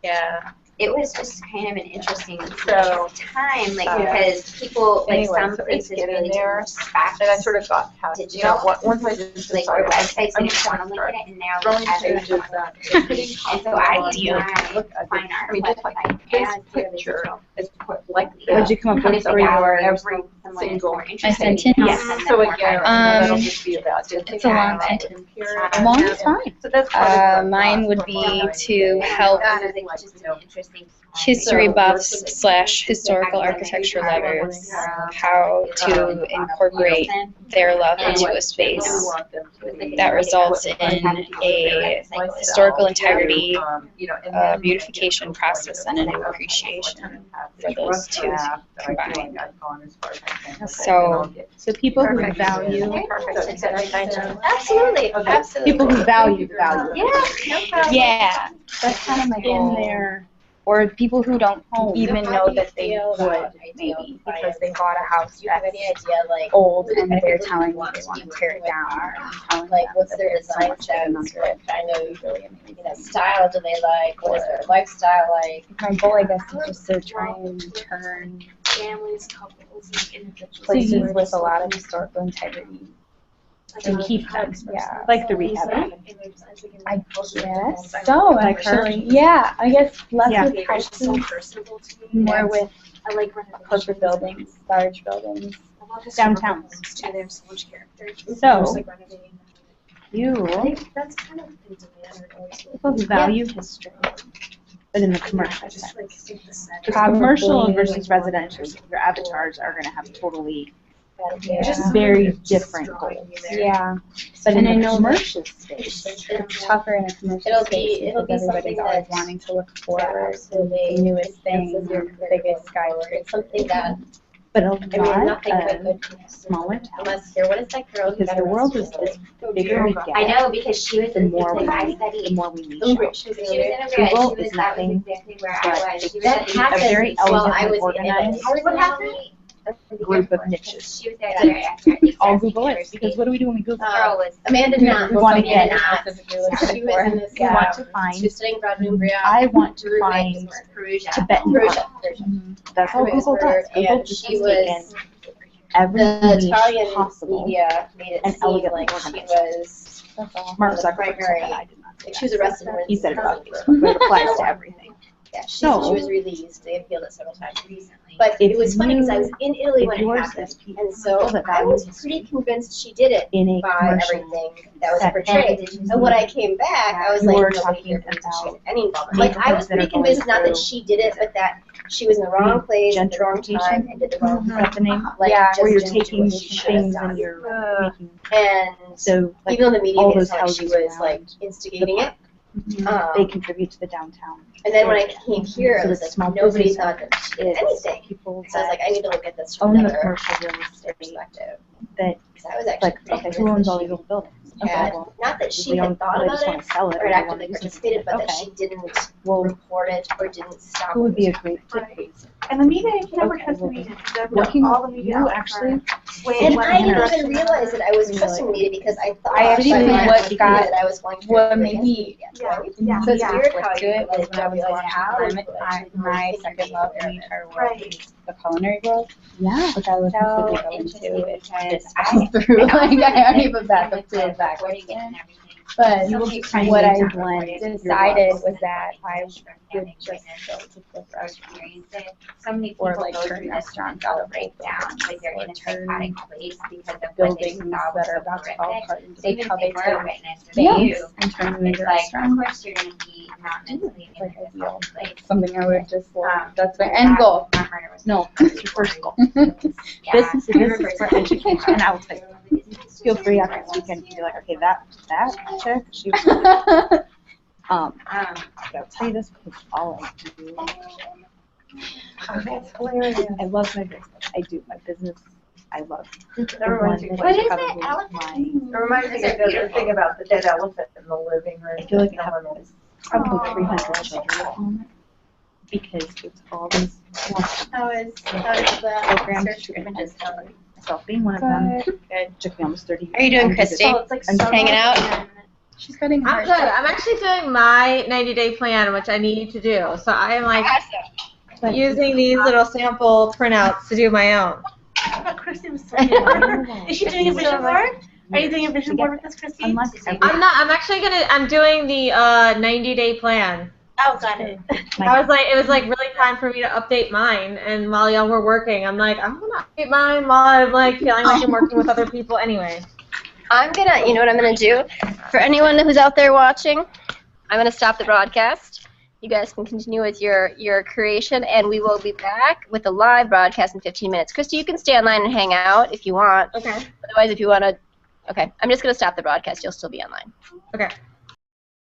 Yeah. it was just kind of an interesting So, time, like uh, because people like anyway, some so it's places getting really there. respect and I sort of got past, you know, once I just like our decided, websites I'm and just want gonna to look start at it, and now throwing everyone pages up, putting and so I on, do look, I fine did, art I mean, just like website this as their picture digital. is put like this. What'd you come up And with if for they your? ask every someone is single more interested, sentence? you can Yeah. send them So more again, highlights. that'll just be about just. It's a long taking sentence. out and period. Long is fine. So that's part of what I Mine got would from be what I to did. help That is like just an interesting history So, buffs / historical architecture lovers how to incorporate their love into a space that results in a historical integrity, a beautification process, and an appreciation for those two combined. So people who value, Absolutely. Absolutely. People who value value. Yeah, no problem. yeah, That's kind of my in goal. there, or people who don't even So how know do you that they feel would about maybe ideal because they bought a house Do you have that's any idea, like, old and they're what telling you me want they to want do to tear it with down. art? I'm telling Like, them what's that their there's so design much better than sense? What kind of, really you know, amazing. style do they like? What is their lifestyle like? My goal, I guess, is just to try and turn Families, couples, and individuals. places with a lot of historical integrity and keep them, yeah. like the rehab. I guess So actually, yeah, I guess less Yeah. with houses, personable to me. more with I like renovations. corporate buildings, large buildings. I love historical Downtown. buildings, too. They have so much character. So, I just like renovating them. I you, think that's kind of in demand or always will. people who value history, but in the commercial I just sense. like think the set. Commercial versus residential, your avatars are gonna have totally very different goals. Yeah, But And in I the know commercial space, it's tougher in a commercial It'll space be- it'll because be everybody's something always that's- wanting to look forward to absolutely the newest thing, enhances your the biggest skyscraper. It's something that, but a I mean, lot nothing but of good. smaller towns, Unless here, what is that girl? because the world is bigger we I get, know because she was the more we I need, the studied. more we need. She was in a Google she was is that was nothing exactly where but I was. She was That at happened a very while I elegantly was in organized Italy. What happened? group of niches. She was there together after the All exact Google is, university. because what do we do when we Google? Girl was Amanda did not. We wanna get- Amanda specifically looking She for. was in this, We want to find, She was studying abroad in Umbria. I want to Roommate find was Tibetan Persia. art. Persia. That's all Roommates Google does. were- Google and just she has was taken every The niche Italian possible. media made it and seem elegantly like she organized. was Mark the Zuckerberg said primary, that. I did not say like that. she was arrested more He than said it about 6,000 Facebook, but it applies to everything. Yeah, she So- was released. They appealed it several times recently. But it was funny because I was in Italy when it happened, and so I was pretty convinced she did it in a by commercial everything that was setting. portrayed. And when I came back, I was like, You're nobody here talking thinks that she had about any involvement. Like, I was neighborhoods that pretty are going convinced not that through she did it, but that she was in the wrong place at the wrong gentrification. time and did the wrong Is that the name? like, Yeah, just Where you're didn't do taking what she should have things done. and you're making And so like even though the media all made it those sound like she houses was around like instigating it. they contribute to the downtown. And then when I came here, So I was it's like, small nobody business thought that she did owners, anything. people So I was like, I need to look at this from own the another commercial real estate perspective. that Because I was actually like pretty okay, who convinced owns that all she these old buildings? had, well, not that she they had own- thought they about just it want to sell it or or had they want actively to use it. participated, but that Okay. she didn't Well, report it or didn't stop who would be a it. great fit Right. for this? And the media, you can never Okay, trust the well, media. Because working all the media you outlets actually are way And one I didn't direction even than realize that I was Really? trusting the media because I thought I actually by my what media got- that I was going to what be made against me- the media, Yeah, right? yeah, So it's yeah. weird how to you it was like when I was realize watching how Climate, people actually my think second you're love aware in of the it. entire world Right. is the culinary world, Yeah. which I was So completely go interesting into because especially through like I already have a backup to it back. recording it and everything. But You will be what I blended decided was that I would just go to the restaurant experience it. So many or people like go turn through this restaurants out mental of breakdown because they're or in a turn psychotic place because of what they buildings saw that was are so about to fall horrific. apart into Even how if they they were a take witness or they knew, and turn them it's into like, of restaurants. course you're going to be not mentally in Like this ideal. awful place. Something I would just that's my That- end goal. that murder was No, so it's your first goal. Yeah, This is I for remember education, and I will tell you. Feel free after this weekend to be like, okay, that chick, she was I would say this because all I do. Oh, that's hilarious. I love my business. I do my business. I love. That reminds me. What is it? Probably Elephant? It reminds me of the thing about the dead elephant in the living room. I feel like I No have one will- probably 300 children at the moment because it's all these How is the programs search to images going? myself being one of them. It took me almost 30 years. How are you doing, I'm just- Kristy? Oh, it's like I'm so hanging out? good. She's getting I'm good. I'm actually doing my 90-day plan, which I need to do. So I am like using these little sample printouts to do my own. I thought Kristy was so good. Is she doing a vision board? Are you doing a vision board with this, Kristy? Unless I'm doing the 90-day plan. Oh, got it. It was like really time for me to update mine. And while y'all were working, I'm like, I'm gonna update mine while I'm like feeling like I'm working with other people anyway. I'm gonna, you know what I'm gonna do? For anyone who's out there watching, I'm gonna stop the broadcast. You guys can continue with your creation, and we will be back with a live broadcast in 15 minutes. Kristy, you can stay online and hang out if you want. Okay. Otherwise, if you wanna, okay, I'm just gonna stop the broadcast. You'll still be online. Okay.